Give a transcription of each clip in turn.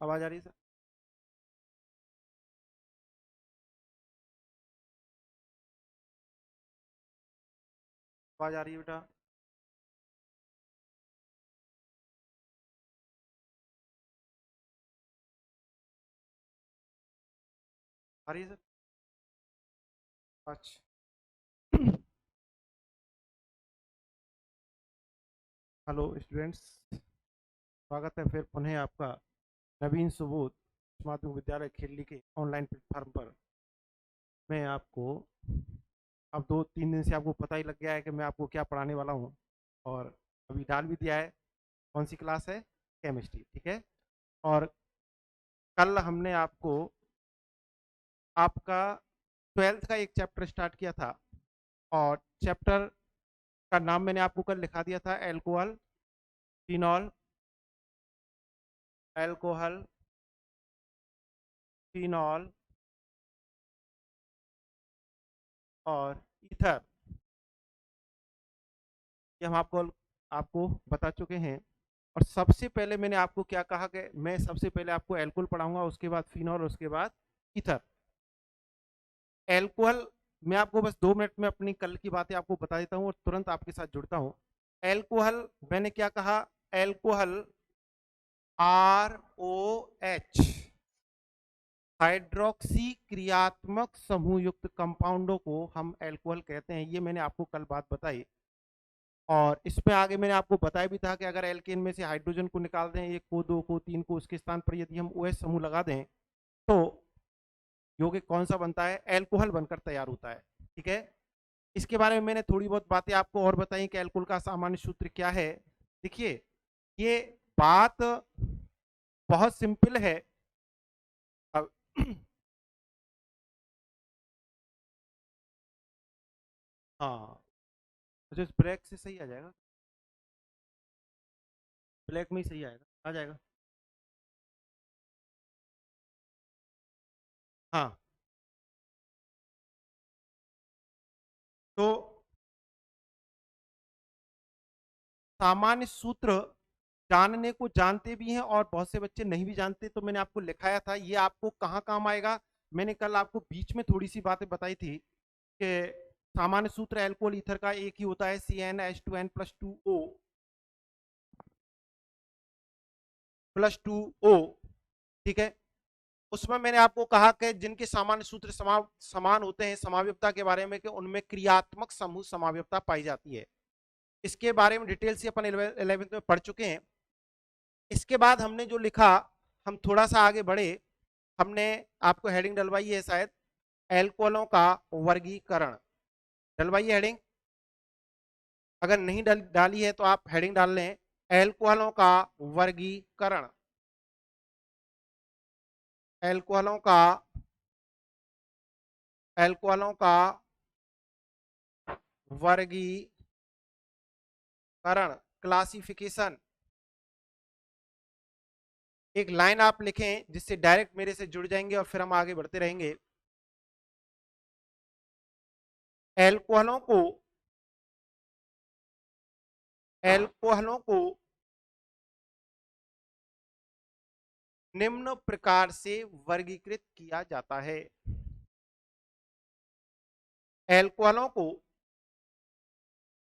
आवाज आ रही है सर? आवाज आ रही है बेटा? आ रही है सर? अच्छा। हेलो स्टूडेंट्स, स्वागत है फिर पुनः आपका नवीन सुबोध माध्यमिक विद्यालय खेली के ऑनलाइन प्लेटफॉर्म पर। मैं आपको अब 2-3 दिन से आपको पता ही लग गया है कि मैं आपको क्या पढ़ाने वाला हूँ, और अभी डाल भी दिया है। कौन सी क्लास है? केमिस्ट्री, ठीक है। और कल हमने आपको आपका 12th का एक चैप्टर स्टार्ट किया था, और चैप्टर का नाम मैंने आपको कल लिखा दिया था, एल्कोहल, फिनॉल, एल्कोहल, फिनॉल और ईथर। ये हम आपको आपको बता चुके हैं। और सबसे पहले मैंने आपको क्या कहा कि मैं सबसे पहले आपको एल्कोहल पढ़ाऊंगा, उसके बाद फिनॉल, उसके बाद ईथर। एल्कोहल मैं आपको बस 2 मिनट में अपनी कल की बातें आपको बता देता हूँ और तुरंत आपके साथ जुड़ता हूँ। एल्कोहल मैंने क्या कहा? एल्कोहल ROH हाइड्रोक्सी क्रियात्मक समूह युक्त कंपाउंडों को हम एल्कोहल कहते हैं। ये मैंने आपको कल बात बताई, और इसमें आगे मैंने आपको बताया भी था कि अगर एल्केन में से हाइड्रोजन को निकाल दें, एक को, दो को, तीन को, उसके स्थान पर यदि हम OH समूह लगा दें तो यौगिक कौन सा बनता है? एल्कोहल बनकर तैयार होता है, ठीक है। इसके बारे में मैंने थोड़ी बहुत बातें आपको और बताई कि एल्कोहल का सामान्य सूत्र क्या है। देखिए, ये बात बहुत सिंपल है। अब हाँ, मुझे ब्लैक से सही आ जाएगा, ब्लैक में ही सही आएगा, आ जाएगा। हाँ, तो सामान्य सूत्र जानने को जानते भी हैं और बहुत से बच्चे नहीं भी जानते, तो मैंने आपको लिखाया था। ये आपको कहाँ काम आएगा? मैंने कल आपको बीच में थोड़ी सी बातें बताई थी कि सामान्य सूत्र एल्कोहल ईथर का एक ही होता है, CnH2n+2O +2O, ठीक है। उसमें मैंने आपको कहा कि जिनके सामान्य सूत्र समान होते हैं, समाव्यता के बारे में, कि उनमें क्रियात्मक समूह समाव्यता पाई जाती है। इसके बारे में डिटेल से अपन 11th में पढ़ चुके हैं। इसके बाद हमने जो लिखा, हम थोड़ा सा आगे बढ़े, हमने आपको हेडिंग डलवाई है शायद, एल्कोहलों का वर्गीकरण। डलवाई है हेडिंग? अगर नहीं डाली है तो आप हेडिंग डाल लें, एल्कोहलों का वर्गीकरण। एल्कोहलों का एल्कोहलों का वर्गीकरण, क्लासिफिकेशन। एक लाइन आप लिखें जिससे डायरेक्ट मेरे से जुड़ जाएंगे और फिर हम आगे बढ़ते रहेंगे। एल्कोहलों को एल्कोहलों को निम्न प्रकार से वर्गीकृत किया जाता है। एल्कोहलों को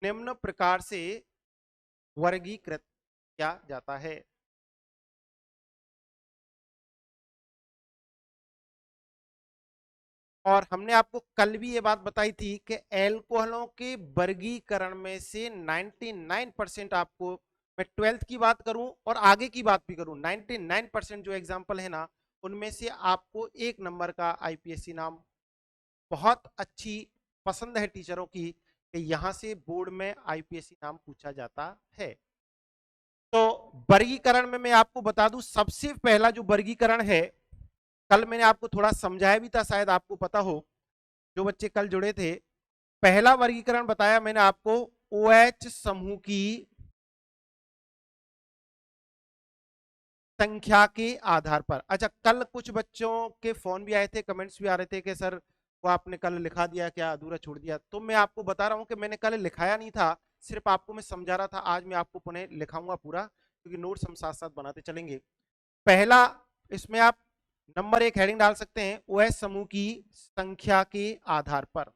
निम्न प्रकार से वर्गीकृत किया जाता है। और हमने आपको कल भी ये बात बताई थी कि एल्कोहलों के वर्गीकरण में से 99% आपको, मैं 12th की बात करूं और आगे की बात भी करूं, 99% जो एग्जाम्पल है ना, उनमें से आपको 1 नंबर का IPSC नाम बहुत अच्छी पसंद है टीचरों की कि यहां से बोर्ड में IPSC नाम पूछा जाता है। तो वर्गीकरण में मैं आपको बता दूं, सबसे पहला जो वर्गीकरण है, कल मैंने आपको थोड़ा समझाया भी था, शायद आपको पता हो, जो बच्चे कल जुड़े थे। पहला वर्गीकरण बताया मैंने आपको OH समूह की संख्या के आधार पर। अच्छा, कल कुछ बच्चों के फोन भी आए थे, कमेंट्स भी आ रहे थे कि सर वो आपने कल लिखा दिया, क्या अधूरा छोड़ दिया? तो मैं आपको बता रहा हूं कि मैंने कल लिखाया नहीं था, सिर्फ आपको मैं समझा रहा था। आज मैं आपको पुनः लिखाऊंगा पूरा, क्योंकि नोट्स हम साथ साथ बनाते चलेंगे। पहला इसमें आप नंबर 1 हेडिंग डाल सकते हैं, OH समूह की संख्या के आधार पर,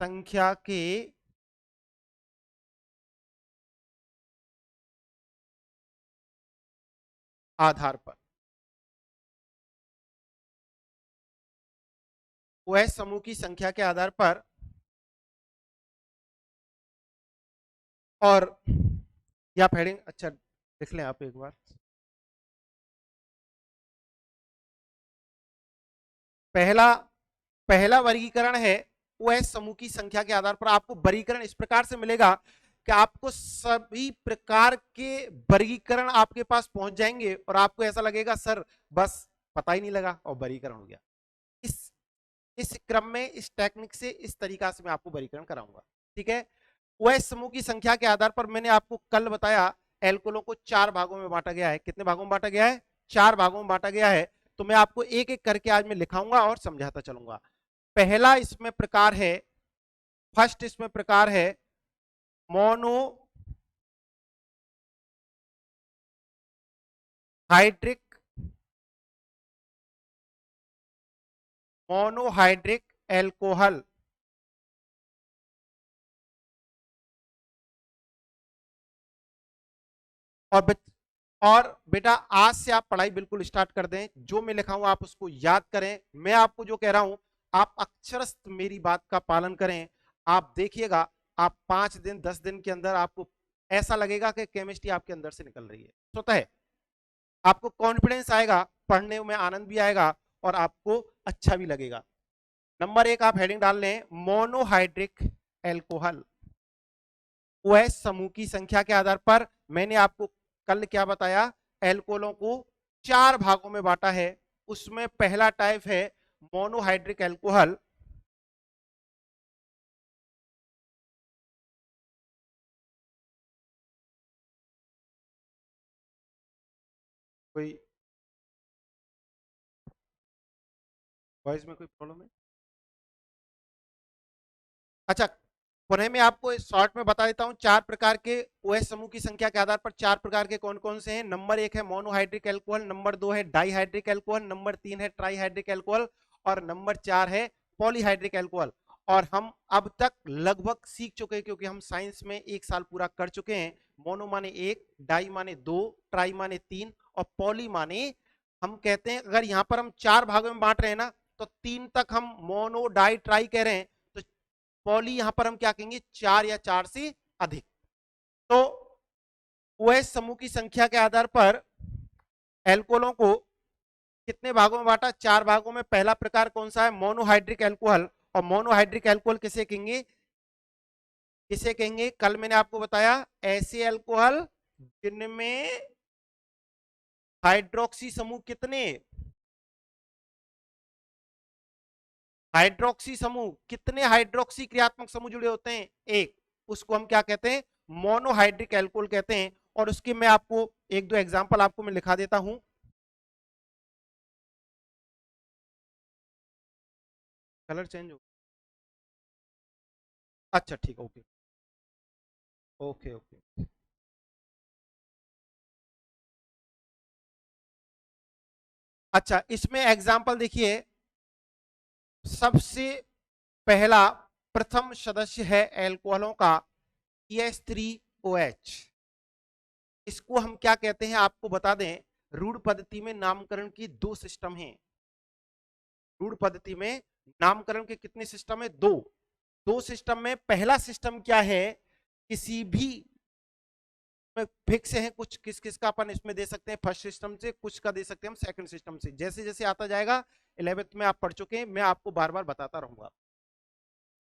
संख्या के आधार पर, OH समूह की संख्या के आधार पर। और या आप हेडिंग अच्छा लिख लें आप एक बार, पहला पहला वर्गीकरण है OH समूह की संख्या के आधार पर। आपको वर्गीकरण इस प्रकार से मिलेगा कि आपको सभी प्रकार के वर्गीकरण आपके पास पहुंच जाएंगे और आपको ऐसा लगेगा सर बस पता ही नहीं लगा और वर्गीकरण हो गया। इस क्रम में, इस टेक्निक से, इस तरीका से मैं आपको वर्गीकरण कराऊंगा। ठीक है। OH समूह की संख्या के आधार पर मैंने आपको कल बताया एल्कोहलों को 4 भागों में बांटा गया है। कितने भागों में बांटा गया है? 4 भागों में बांटा गया है। तो मैं आपको एक एक करके आज मैं लिखाऊंगा और समझाता चलूंगा। पहला इसमें प्रकार है, फर्स्ट इसमें प्रकार है मोनो हाइड्रिक, मोनोहाइड्रिक एल्कोहल। और और बेटा आज से आप पढ़ाई बिल्कुल स्टार्ट कर दें, जो मैं लिखा हूं आप उसको याद करें। मैं आपको जो कह रहा हूं आप अक्षरस्थ मेरी बात का पालन करें। आप देखिएगा, आप 5 दिन 10 दिन के अंदर आपको ऐसा लगेगा कि केमिस्ट्री आपके अंदर से निकल रही है। स्वतः है, आपको कॉन्फिडेंस आएगा, पढ़ने में आनंद भी आएगा और आपको अच्छा भी लगेगा। नंबर 1 आप हेडिंग डाल लें, मोनोहाइड्रिक एल्कोहल। OH समूह की संख्या के आधार पर मैंने आपको कल क्या बताया, एल्कोहलों को 4 भागों में बांटा है। उसमें पहला टाइप है मोनोहाइड्रिक एल्कोहल। कोई वॉइस में कोई प्रॉब्लम है? अच्छा, पुनः मैं आपको शॉर्ट में बता देता हूं 4 प्रकार के OH समूह की संख्या के आधार पर 4 प्रकार के कौन कौन से हैं। नंबर 1 है मोनोहाइड्रिक एल्कोहल, नंबर 2 है डाइहाइड्रिक एल्कोहल, नंबर 3 है ट्राइहाइड्रिक एल्कोहल और नंबर 4 है पॉलीहाइड्रिक एल्कोहल। और हम अब तक लगभग सीख चुके हैं क्योंकि हम साइंस में 1 साल पूरा कर चुके हैं। मोनो माने 1, डाई माने 2, ट्राई माने 3 और पॉली माने, हम कहते हैं अगर यहां पर हम 4 भागों में बांट रहे हैं ना तो 3 तक हम मोनो डाई ट्राई कह रहे हैं, तो पॉली यहां पर हम क्या कहेंगे, 4 या 4 से अधिक। तो OH समूह की संख्या के आधार पर एल्कोहलों को कितने भागों में बांटा? 4 भागों में। पहला प्रकार कौन सा है? Monohydric alcohol. और मोनोहाइड्रिक एल्कोहल किसे कहेंगे? किसे कहेंगे? कल मैंने आपको बताया ऐसे एल्कोहल जिनमें हाइड्रोक्सी समूह कितने, हाइड्रोक्सी समूह कितने, हाइड्रोक्सी क्रियात्मक समूह जुड़े होते हैं? एक। उसको हम क्या कहते हैं? मोनोहाइड्रिक एल्कोहल कहते हैं। और उसके मैं आपको एक दो एग्जांपल आपको मैं लिखा देता हूं। कलर चेंज हो, अच्छा ठीक, ओके ओके ओके। अच्छा, इसमें एग्जांपल देखिए, सबसे पहला प्रथम सदस्य है एल्कोहलों का CH3OH। इसको हम क्या कहते हैं आपको बता दें, रूढ़ पद्धति में नामकरण की 2 सिस्टम हैं। रूढ़ पद्धति में नामकरण के कितने सिस्टम है? 2। 2 सिस्टम में पहला सिस्टम क्या है, किसी भी फिक्स है कुछ, किस किस का अपन इसमें दे सकते हैं फर्स्ट सिस्टम से, कुछ का दे सकते हैं हम सेकंड सिस्टम से। जैसे जैसे आता जाएगा, 11th में आप पढ़ चुके हैं, मैं आपको बार बार बताता रहूंगा।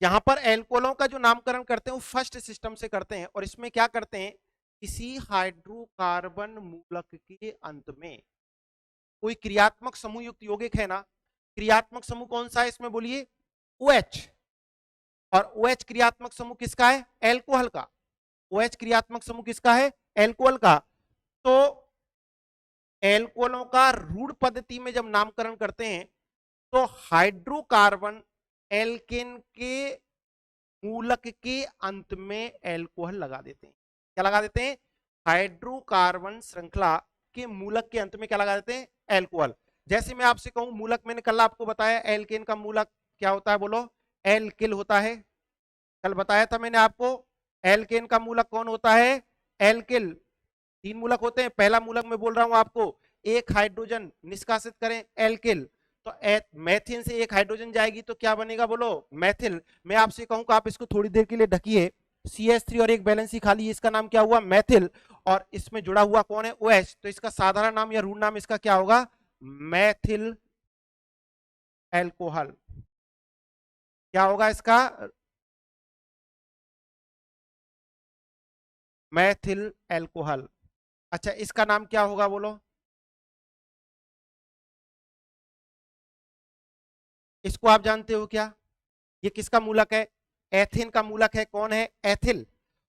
यहां पर एल्कोहलों का जो नामकरण करते हैं वो फर्स्ट सिस्टम से करते हैं। और इसमें क्या करते हैं, किसी हाइड्रोकार्बन मूलक के अंत में कोई क्रियात्मक समूह युक्त यौगिक है ना, क्रियात्मक समूह कौन सा है इसमें बोलिए? OH। और OH क्रियात्मक समूह किसका है? एल्कोहल का। OH क्रियात्मक समूह किसका है? एल्कोहल का। तो एल्कोहलों का रूढ़ पद्धति में जब नामकरण करते हैं तो हाइड्रोकार्बन एल्केन के मूलक के अंत में एल्कोहल लगा देते हैं। क्या लगा देते हैं? हाइड्रोकार्बन श्रृंखला के मूलक के अंत में क्या लगा देते हैं, एल्कोहल। जैसे मैं आपसे कहूं मूलक, मैंने कल आपको बताया एल्केन का मूलक क्या होता है, बोलो, एल्किल होता है। कल बताया था मैंने आपको एल्केन का मूलक कौन होता है, एल्किल। 3 मूलक होते हैं, पहला मूलक मैं बोल रहा हूं आपको, एक हाइड्रोजन निष्कासित करें, एल्किल। तो मैथिन से एक हाइड्रोजन जाएगी तो क्या बनेगा, बोलो, मैथिल। मैं आपसे कहूंगा आप इसको थोड़ी देर के लिए ढकिए, CH3 और एक बैलेंस खाली, इसका नाम क्या हुआ, मैथिल। और इसमें जुड़ा हुआ कौन है, OH, तो इसका साधारण नाम या रूट नाम इसका क्या होगा, मैथिल एल्कोहल। क्या होगा इसका, मैथिल एल्कोहल। अच्छा, इसका नाम क्या होगा, बोलो, इसको आप जानते हो क्या, ये किसका मूलक है, एथिन का मूलक है, कौन है, एथिल।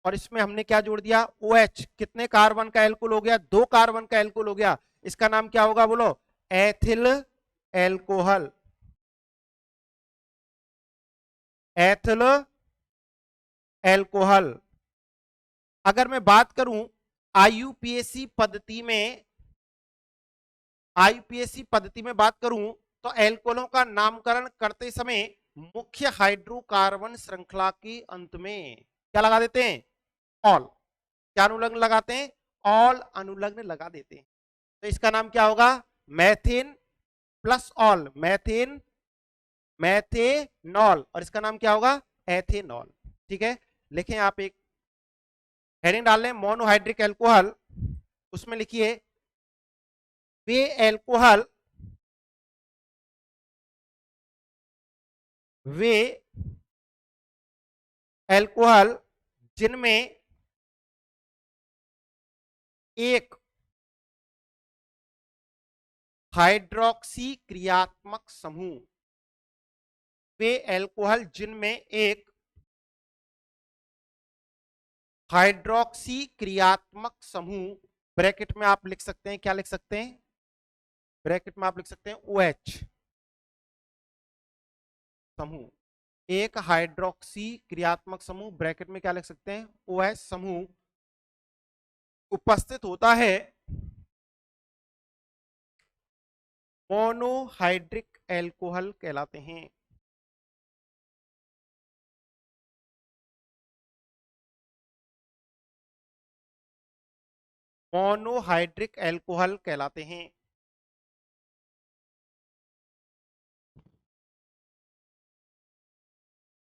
और इसमें हमने क्या जोड़ दिया, OH, कितने कार्बन का एल्कोहल हो गया, 2 कार्बन का एल्कोहल हो गया। इसका नाम क्या होगा, बोलो, एथिल एल्कोहल, एथिल एल्कोहल। अगर मैं बात करूं आईयूपीएसी पद्धति में, आईयूपीएसी पद्धति में बात करूं तो एल्कोहलों का नामकरण करते समय मुख्य हाइड्रोकार्बन श्रृंखला के अंत में क्या लगा देते हैं, ऑल। क्या अनुलग्न लगाते हैं, ऑल अनुलग्न लगा देते हैं। तो इसका नाम क्या होगा, मैथिन प्लस ऑल, मैथिन, मैथेनॉल। और इसका नाम क्या होगा, एथेनॉल। ठीक है, लिखें आप, एक हेडिंग डाल लें, मोनोहाइड्रिक एल्कोहल, उसमें लिखिए वे एल्कोहल, वे एल्कोहल जिनमें एक हाइड्रोक्सी क्रियात्मक समूह, वे एल्कोहल जिनमें एक हाइड्रोक्सी क्रियात्मक समूह, ब्रैकेट में आप लिख सकते हैं, क्या लिख सकते हैं, ब्रैकेट में आप लिख सकते हैं OH समूह, एक हाइड्रोक्सी क्रियात्मक समूह, ब्रैकेट में क्या लिख सकते हैं, OH समूह उपस्थित होता है, मोनोहाइड्रिक एल्कोहल कहलाते हैं। मोनोहाइड्रिक एल्कोहल कहलाते हैं।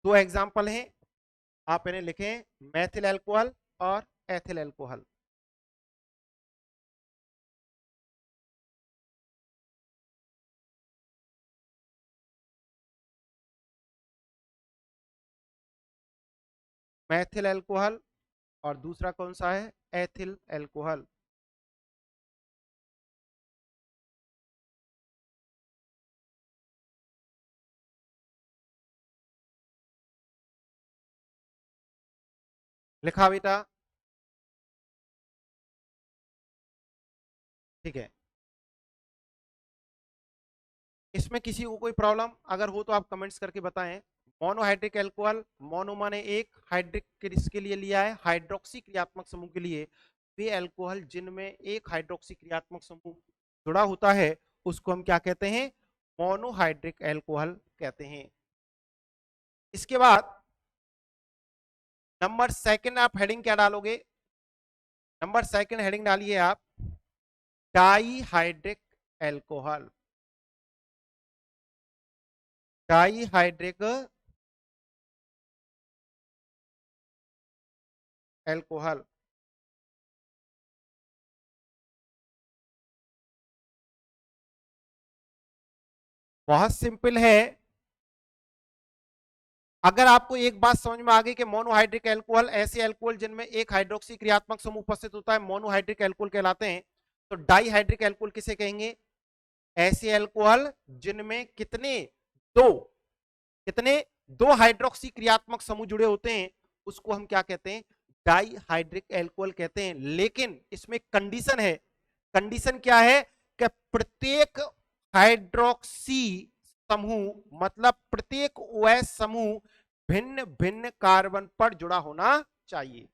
दो एग्जाम्पल हैं, आप इन्हें लिखें, मैथिल एल्कोहल और एथिल एल्कोहल। मैथिल एल्कोहल और दूसरा कौन सा है, एथिल एल्कोहल। लिखा बेटा, ठीक है। इसमें किसी को कोई प्रॉब्लम अगर हो तो आप कमेंट्स करके बताएं। मोनोहाइड्रिक एल्कोहल, मोनो माने एक, हाइड्रिक किसके लिए लिया है, हाइड्रोक्सी क्रियात्मक समूह के लिए। वे एल्कोहल जिनमें एक हाइड्रोक्सी क्रियात्मक समूह जुड़ा होता है उसको हम क्या कहते हैं, मोनोहाइड्रिक एल्कोहल कहते हैं। इसके बाद नंबर सेकंड आप हेडिंग क्या डालोगे, नंबर सेकंड हेडिंग डालिए आप डाईहाइड्रिक एल्कोहल, डाईहाइड्रिक एल्कोहल। बहुत सिंपल है, अगर आपको एक बात समझ में आ गई कि मोनोहाइड्रिक एल्कोहल ऐसे एल्कोहल जिनमें एक हाइड्रोक्सी क्रियात्मक समूह उपस्थित होता है मोनोहाइड्रिक एल्कोहल कहलाते हैं। तो डाईहाइड्रिक एल्कोहल किसे कहेंगे, ऐसे एल्कोहल जिनमें कितने, दो, कितने, दो हाइड्रोक्सी क्रियात्मक समूह जुड़े होते हैं उसको हम क्या कहते हैं, डाईहाइड्रिक एल्कोहल कहते हैं। लेकिन इसमें कंडीशन है, कंडीशन क्या है कि प्रत्येक हाइड्रोक्सी समूह मतलब प्रत्येक OH समूह भिन्न भिन्न कार्बन पर जुड़ा होना चाहिए,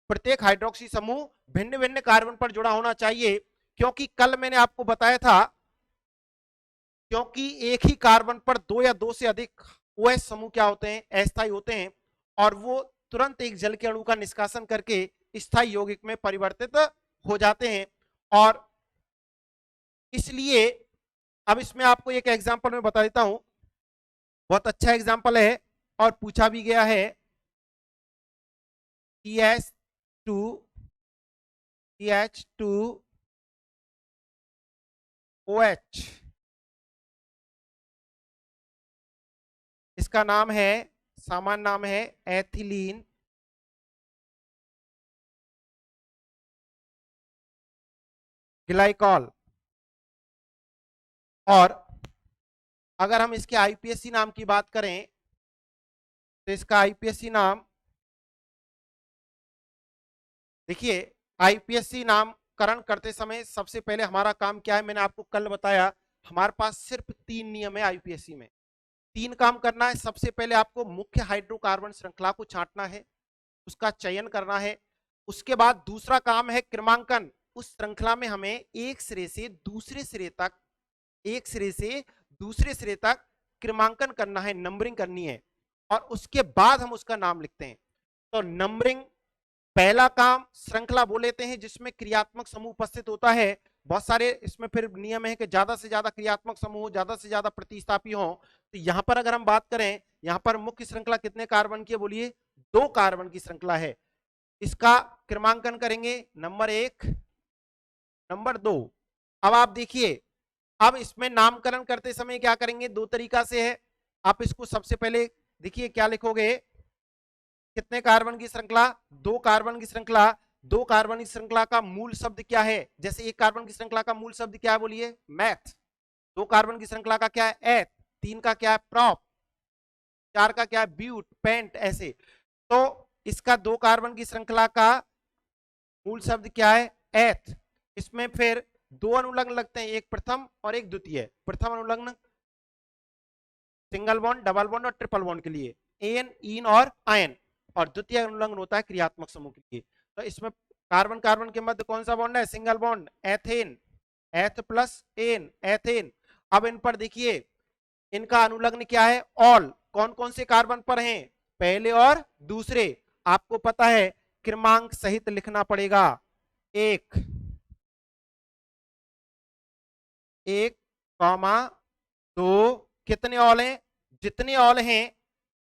प्रत्येक हाइड्रोक्सी समूह भिन्न भिन्न कार्बन पर जुड़ा होना चाहिए। क्योंकि कल मैंने आपको बताया था, क्योंकि एक ही कार्बन पर दो या दो से अधिक OH समूह क्या होते हैं, अस्थायी होते हैं, और वो तुरंत एक जल के अणु का निष्कासन करके स्थायी यौगिक में परिवर्तित हो जाते हैं। और इसलिए अब इसमें आपको एक एग्जांपल मैं बता देता हूं, बहुत अच्छा एग्जांपल है और पूछा भी गया है। CH2 OH, इसका नाम है, सामान्य नाम है एथिलीन ग्लाइकॉल। और अगर हम इसके आईपीएससी नाम की बात करें तो इसका आईपीएससी नाम देखिए, आईपीएससी नामकरण करते समय सबसे पहले हमारा काम क्या है, मैंने आपको कल बताया, हमारे पास सिर्फ 3 नियम है आईपीएससी में। 3 काम करना है। सबसे पहले आपको मुख्य हाइड्रोकार्बन श्रृंखला को छांटना है, उसका चयन करना है। उसके बाद दूसरा काम है क्रमांकन। उस श्रृंखला में हमें एक सिरे से दूसरे सिरे तक, एक सिरे से दूसरे सिरे तक क्रमांकन करना है, नंबरिंग करनी है, और उसके बाद हम उसका नाम लिखते हैं। तो नंबरिंग पहला काम। श्रृंखला बोल लेते हैं जिसमें क्रियात्मक समूह उपस्थित होता है। बहुत सारे इसमें फिर नियम है कि ज्यादा से ज्यादा क्रियात्मक समूह, ज्यादा से ज्यादा प्रतिस्थापी हो। तो यहां पर अगर हम बात करें, यहां पर मुख्य श्रृंखला कितने कार्बन की है, बोलिए 2 कार्बन की श्रृंखला है। इसका क्रमांकन करेंगे, नंबर 1, नंबर 2। अब आप देखिए, अब इसमें नामकरण करते समय क्या करेंगे, 2 तरीका से है। आप इसको सबसे पहले देखिए क्या लिखोगे, कितने कार्बन की श्रृंखला, 2 कार्बन की श्रृंखला। 2 कार्बन की श्रृंखला का मूल शब्द क्या है, जैसे एक कार्बन की श्रृंखला का मूल शब्द क्या है, बोलिए मैथ। 2 कार्बन की श्रृंखला का क्या है, एथ। 3 का क्या है, प्रॉप। 4 का क्या है, ब्यूट, पेंट, ऐसे। तो इसका 2 कार्बन की श्रृंखला का मूल शब्द क्या है, एथ। इसमें फिर 2 अनुलग्न लगते हैं, एक प्रथम और एक द्वितीय। प्रथम अनुलग्न सिंगल बॉन्ड, डबल बॉन्ड और ट्रिपल बॉन्ड के लिए, एन, इन और आयन। और द्वितीय अनुलग्न होता है क्रियात्मक समूह के लिए। तो इसमें कार्बन कार्बन के मध्य कौन सा बॉन्ड है, सिंगल बॉन्ड, एथेन, एथ प्लस एन, एथेन। अब इन पर देखिए, इनका अनुलग्न क्या है, ऑल। कौन कौन से कार्बन पर हैं, पहले और दूसरे। आपको पता है क्रमांक सहित लिखना पड़ेगा। एक, एक कॉमा 2, कितने ऑल हैं, जितने ऑल हैं।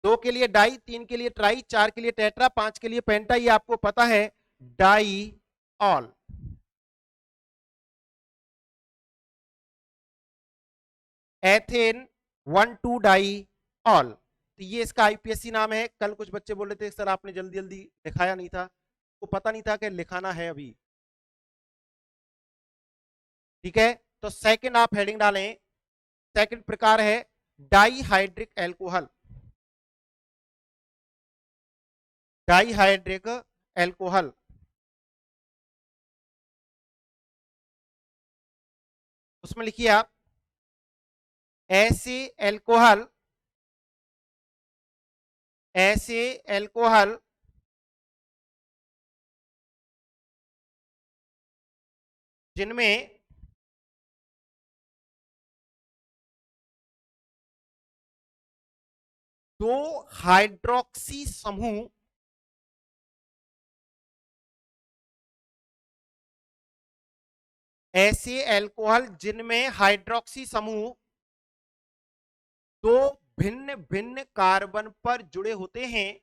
2 के लिए डाई, 3 के लिए ट्राई, 4 के लिए टेट्रा, 5 के लिए पेंटा, ये आपको पता है, diol. Ethane 1,2 diol. तो ये इसका आईपीएससी नाम है। कल कुछ बच्चे बोल रहे थे सर आपने जल्दी जल्दी लिखाया नहीं था, वो पता नहीं था कि लिखाना है अभी। ठीक है, तो सेकंड आप हेडिंग डालें। सेकंड प्रकार है डाईहाइड्रिक एल्कोहल। डाईहाइड्रिक एल्कोहल, उसमें लिखिए आप, ऐसे एल्कोहल, ऐसे एल्कोहल जिनमें दो हाइड्रोक्सी समूह ऐसे एल्कोहल जिनमें हाइड्रोक्सी समूह दो भिन्न भिन्न कार्बन पर जुड़े होते हैं,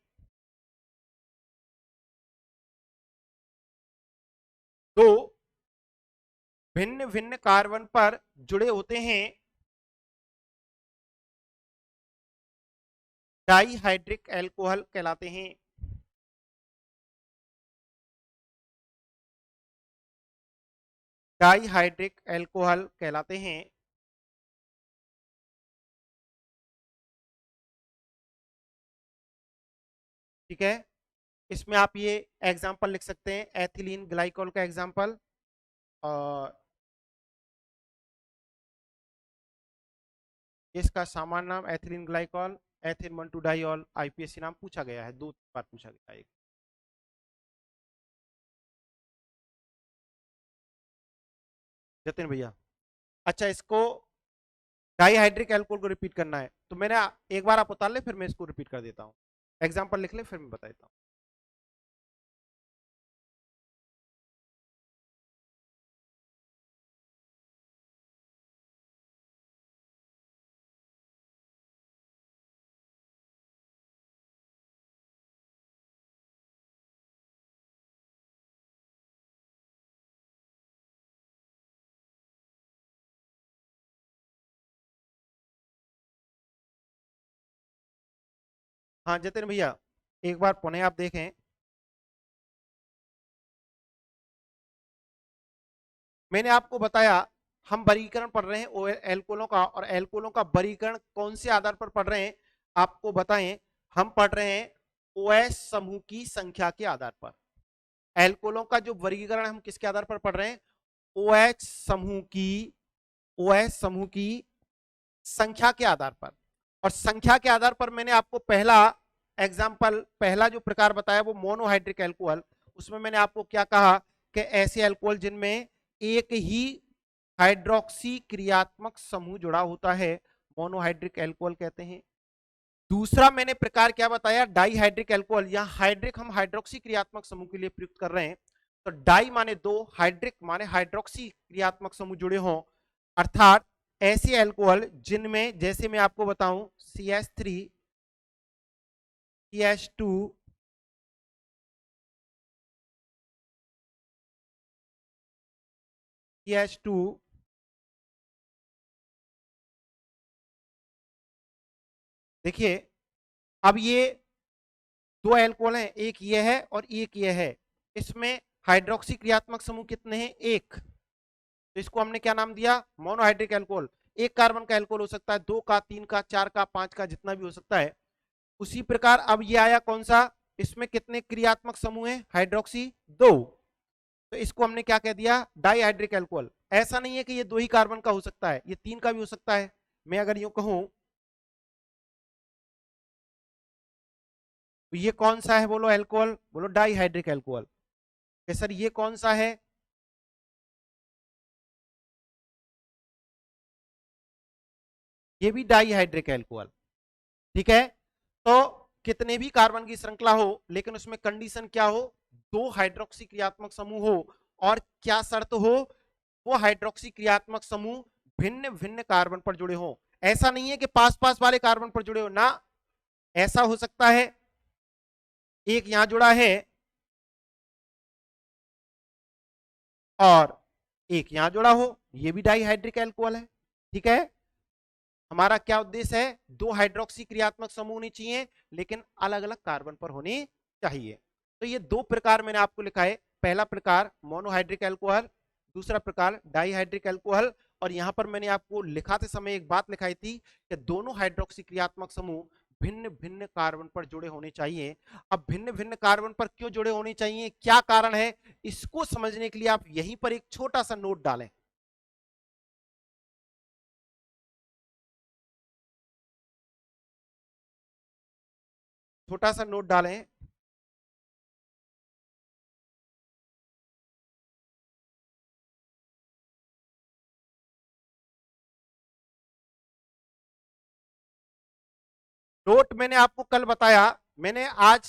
दो भिन्न भिन्न कार्बन पर जुड़े होते हैं, डाईहाइड्रिक एल्कोहल कहलाते हैं। डाईहाइड्रिक एल्कोहल कहलाते हैं। ठीक है, इसमें आप ये एग्जाम्पल लिख सकते हैं, एथिलीन ग्लाइकोल का एग्जाम्पल। और इसका सामान्य नाम ethylene glycol, ethyne 1,2 diol. IPSC नाम पूछा गया है, 2 बार पूछा गया है। जतिन भैया, अच्छा इसको डाईहाइड्रिक एल्कोहल को रिपीट करना है, तो मैंने एक बार आप उतार ले, फिर मैं इसको रिपीट कर देता हूँ। एग्जाम्पल लिख ले, फिर मैं बता देता हूँ। हाँ जतिन भैया, एक बार पुनः आप देखें, मैंने आपको बताया हम वर्गीकरण पढ़ रहे हैं एल्कोहलों का, और एल्कोहलों का वर्गीकरण कौन से आधार पर पढ़ रहे हैं आपको बताएं। हम पढ़ रहे हैं ओएच समूह की संख्या के आधार पर। एल्कोहलों का जो वर्गीकरण हम किसके आधार पर पढ़ रहे हैं? ओएच समूह की, ओएच समूह की संख्या के आधार पर। और संख्या के आधार पर मैंने आपको पहला एग्जाम्पल, पहला जो प्रकार बताया वो मोनोहाइड्रिक एल्कोहल। उसमें मैंने आपको क्या कहा कि ऐसे एल्कोहल जिनमें एक ही हाइड्रोक्सी क्रियात्मक समूह जुड़ा होता है, मोनोहाइड्रिक एल्कोहल कहते हैं। दूसरा मैंने प्रकार क्या बताया? Dihydric alcohol. यहां हाइड्रिक हम हाइड्रोक्सी क्रियात्मक समूह के लिए प्रयुक्त कर रहे हैं, तो डाई माने दो, हाइड्रिक माने हाइड्रोक्सी क्रियात्मक समूह जुड़े हों, अर्थात ऐसे एल्कोहल जिनमें, जैसे मैं आपको बताऊं, CH3, CH2, CH2, देखिए अब ये दो एल्कोहल हैं, एक ये है और एक ये है। इसमें हाइड्रोक्सी क्रियात्मक समूह कितने हैं? एक। तो इसको हमने क्या नाम दिया? Monohydric alcohol. एक कार्बन का एल्कोहल हो सकता है, दो का, तीन का, चार का, पांच का, जितना भी हो सकता है। उसी प्रकार अब ये आया कौन सा? इसमें कितने क्रियात्मक समूह हैं? हाइड्रोक्सी, दो। तो इसको हमने क्या कह दिया? Dihydric alcohol. ऐसा नहीं है कि ये दो ही कार्बन का हो सकता है, ये तीन का भी हो सकता है। मैं अगर यूं कहूं, तो ये कौन सा है बोलो एल्कोहल? बोलो डाईहाइड्रिक एल्कोहल। सर ये कौन सा है? ये भी डाईहाइड्रिक एल्कोहल। ठीक है, तो कितने भी कार्बन की श्रृंखला हो, लेकिन उसमें कंडीशन क्या हो? दो हाइड्रोक्सी क्रियात्मक समूह हो। और क्या शर्त हो? वो हाइड्रोक्सी क्रियात्मक समूह भिन्न भिन्न कार्बन पर जुड़े हो। ऐसा नहीं है कि पास पास वाले कार्बन पर जुड़े हो ना, ऐसा हो सकता है एक यहां जुड़ा है और एक यहां जुड़ा हो, ये भी डाईहाइड्रिक एल्कोहल है। ठीक है, हमारा क्या उद्देश्य है? दो हाइड्रोक्सी क्रियात्मक समूह होने चाहिए, लेकिन अलग अलग कार्बन पर होने चाहिए। तो ये दो प्रकार मैंने आपको लिखा है, पहला प्रकार मोनोहाइड्रिक एल्कोहल, दूसरा प्रकार डाईहाइड्रिक एल्कोहल। और यहां पर मैंने आपको लिखाते समय एक बात लिखाई थी कि दोनों हाइड्रोक्सी क्रियात्मक समूह भिन्न भिन्न कार्बन पर जुड़े होने चाहिए। अब भिन्न भिन्न कार्बन पर क्यों जुड़े होने चाहिए, क्या कारण है, इसको समझने के लिए आप यहीं पर एक छोटा सा नोट डालें। छोटा सा नोट डालें। नोट मैंने आपको कल बताया, मैंने आज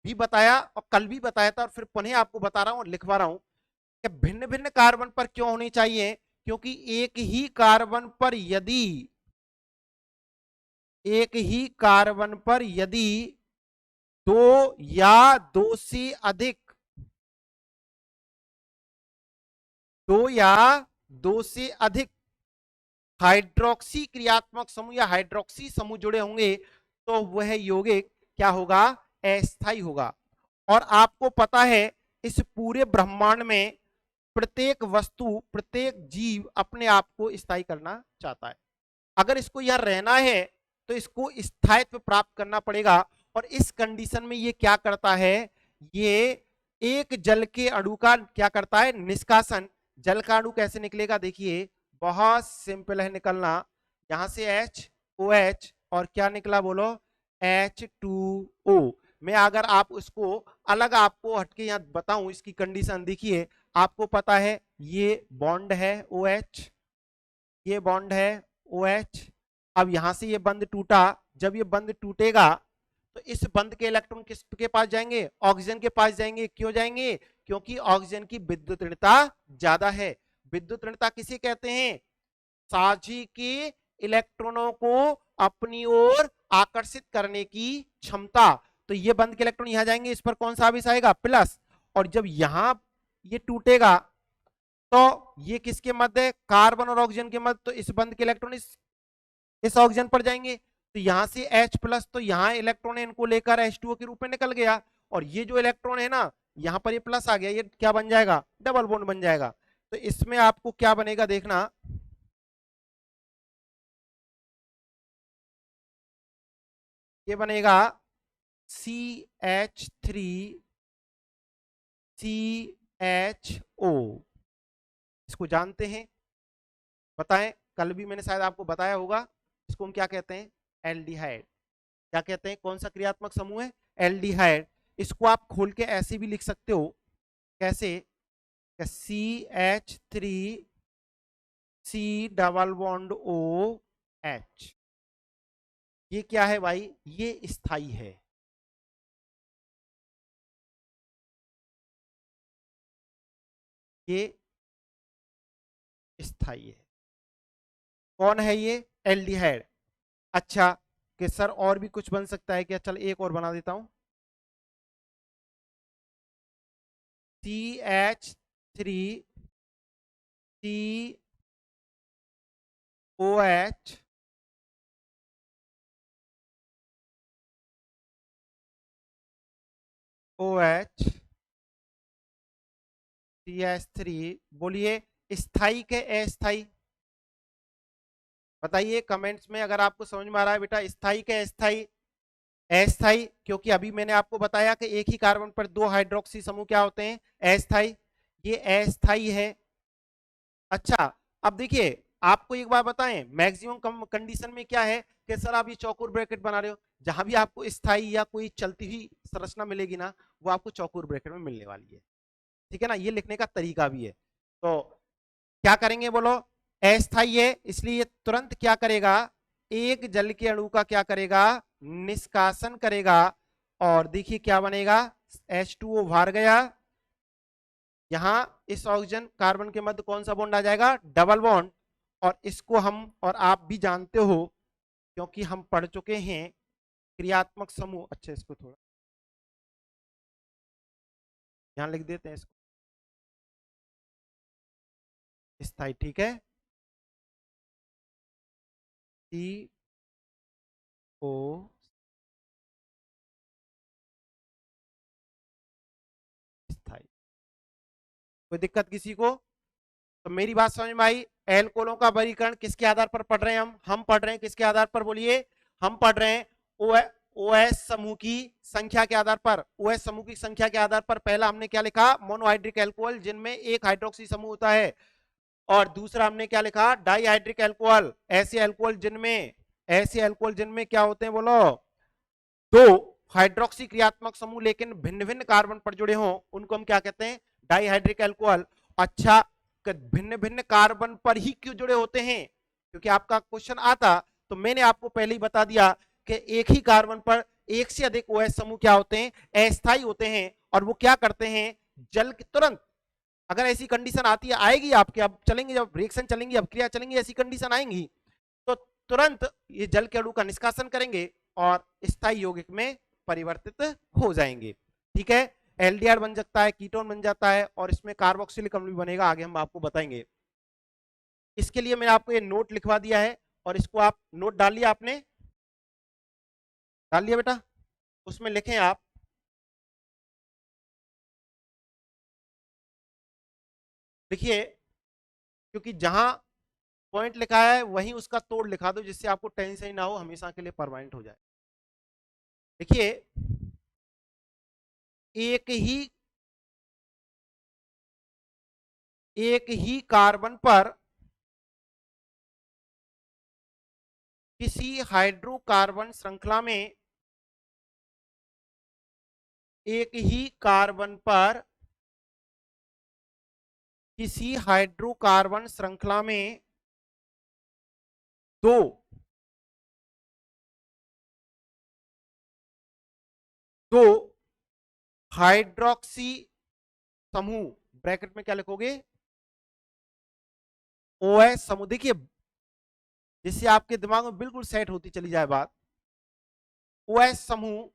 भी बताया और कल भी बताया था, और फिर पुनः आपको बता रहा हूं और लिखवा रहा हूं कि भिन्न भिन्न कार्बन पर क्यों होनी चाहिए। क्योंकि एक ही कार्बन पर यदि, एक ही कार्बन पर यदि दो या दो से अधिक, दो या दो से अधिक हाइड्रोक्सी क्रियात्मक समूह या हाइड्रोक्सी समूह जुड़े होंगे, तो वह यौगिक क्या होगा? अस्थायी होगा। और आपको पता है इस पूरे ब्रह्मांड में प्रत्येक वस्तु, प्रत्येक जीव अपने आप को स्थायी करना चाहता है। अगर इसको यहां रहना है तो इसको स्थायित्व प्राप्त करना पड़ेगा। और इस कंडीशन में ये क्या करता है? ये एक जल के अणु का क्या करता है? निष्कासन। जल का अणु कैसे निकलेगा? देखिए बहुत सिंपल है निकलना। यहां से HOH और क्या निकला बोलो? H2O। मैं अगर आप उसको अलग आपको हटके यहां बताऊं इसकी कंडीशन, देखिए आपको पता है ये बॉन्ड है OH, ये बॉन्ड है OH। अब यहां से ये बंध टूटा, जब ये बंध टूटेगा तो इस बंध के इलेक्ट्रॉन किसके पास जाएंगे? ऑक्सीजन के पास जाएंगे। क्यों जाएंगे? क्योंकि ऑक्सीजन की विद्युत ऋणता ज्यादा है। विद्युत ऋणता किसे कहते हैं? साझी के इलेक्ट्रॉनों को अपनी ओर आकर्षित करने की क्षमता। तो ये बंद के इलेक्ट्रॉन यहां जाएंगे, इस पर कौन सा आवेश आएगा? प्लस। और जब यहां ये टूटेगा तो ये किसके मध्य है? कार्बन और ऑक्सीजन के मध्य। तो इस बंद के इलेक्ट्रॉन इस ऑक्सीजन पर जाएंगे, तो यहां से H प्लस, तो यहां इलेक्ट्रॉन है, इनको लेकर H2O के रूप में निकल गया। और ये जो इलेक्ट्रॉन है ना, यहां पर ये प्लस आ गया, ये क्या बन जाएगा? डबल बॉन्ड बन जाएगा। तो इसमें आपको क्या बनेगा देखना, ये बनेगा CH3CHO। इसको जानते हैं? बताएं, कल भी मैंने शायद आपको बताया होगा। इसको हम क्या कहते हैं? एल्डिहाइड। क्या कहते हैं? कौन सा क्रियात्मक समूह है? एल्डिहाइड। इसको आप खोल के ऐसे भी लिख सकते हो। कैसे? CH3C double bond OH। ये क्या है भाई? ये स्थाई है। ये स्थाई है। कौन है ये? एल्डिहाइड। अच्छा, कि सर और भी कुछ बन सकता है क्या? चल एक और बना देता हूं। CH3COH OH CH3। बोलिए, स्थाई के अस्थाई? बताइए कमेंट्स में अगर आपको समझ में आ रहा है बेटा। स्थाई के अस्थाई? अस्थाई, क्योंकि अभी मैंने आपको बताया कि एक ही कार्बन पर दो हाइड्रोक्सी समूह क्या होते हैं? अस्थाई। ये अस्थाई है। अच्छा, अब देखिए, आपको एक बार बताएं, मैक्सिमम कंडीशन में क्या है कि सर आप ये चौकोर ब्रैकेट बना रहे हो, जहां भी आपको स्थाई या कोई चलती हुई संरचना मिलेगी ना, वो आपको चौकोर ब्रैकेट में मिलने वाली है। ठीक है ना? ये लिखने का तरीका भी है। तो क्या करेंगे बोलो? अस्थाई है, इसलिए तुरंत क्या करेगा? एक जल के अणु का क्या करेगा? निष्कासन करेगा। और देखिए क्या बनेगा? H2O बाहर गया। यहां इस ऑक्सीजन कार्बन के मध्य कौन सा बॉन्ड आ जाएगा? Double bond. और इसको हम और आप भी जानते हो, क्योंकि हम पढ़ चुके हैं क्रियात्मक समूह। अच्छा, इसको थोड़ा यहां लिख देते हैं इसको, स्थाई। ठीक है, CO। स्थाई। कोई दिक्कत किसी को? तो मेरी बात समझ में आई? एल्कोहलों का वर्गीकरण किसके आधार पर पढ़ रहे हैं हम पढ़ रहे हैं किसके आधार पर? बोलिए। हम पढ़ रहे हैं OH समूह की संख्या के आधार पर। OH समूह की संख्या के आधार पर पहला हमने क्या लिखा? मोनोहाइड्रिक एल्कोहल, जिनमें एक हाइड्रोक्सी समूह होता है। और दूसरा हमने क्या लिखा? डाइहाइड्रिक एल्कोहल, ऐसे एल्कोहल जिनमें क्या होते हैं बोलो? दो हाइड्रोक्सी क्रियात्मक समूह लेकिन भिन्न भिन्न कार्बन पर जुड़े हों, उनको हम क्या कहते हैं? Dihydric alcohol. अच्छा, भिन्न भिन्न कार्बन पर ही क्यों जुड़े होते हैं? क्योंकि आपका क्वेश्चन आता तो मैंने आपको पहले ही बता दिया कि एक ही कार्बन पर एक से अधिक OH समूह क्या होते हैं? अस्थाई होते हैं। और वो क्या करते हैं? जल के तुरंत, अगर ऐसी कंडीशन आती है, आएगी आपके, अब चलेंगे, जब रिएक्शन चलेंगी, अब क्रिया चलेंगी, ऐसी कंडीशन आएंगी, तो तुरंत ये जल के अणु का निष्कासन करेंगे और स्थायी यौगिक में परिवर्तित हो जाएंगे। ठीक है, एल्डिहाइड बन सकता है, कीटोन बन जाता है, और इसमें कार्बोक्सिलिक अम्ल भी बनेगा, आगे हम आपको बताएंगे। इसके लिए मैंने आपको ये नोट लिखवा दिया है, और इसको आप नोट डाल लिया आपने? डाल लिया बेटा? उसमें लिखें आप, देखिए, क्योंकि जहां पॉइंट लिखा है वहीं उसका तोड़ लिखा दो, जिससे आपको टेंशन ही ना हो, हमेशा के लिए परमानेंट हो जाए। देखिए, एक ही एक ही कार्बन पर किसी हाइड्रोकार्बन श्रृंखला में एक ही कार्बन पर किसी हाइड्रोकार्बन श्रृंखला में दो दो हाइड्रोक्सी समूह, ब्रैकेट में क्या लिखोगे, OH समूह। देखिए जिससे आपके दिमाग में बिल्कुल सेट होती चली जाए बात, OH समूह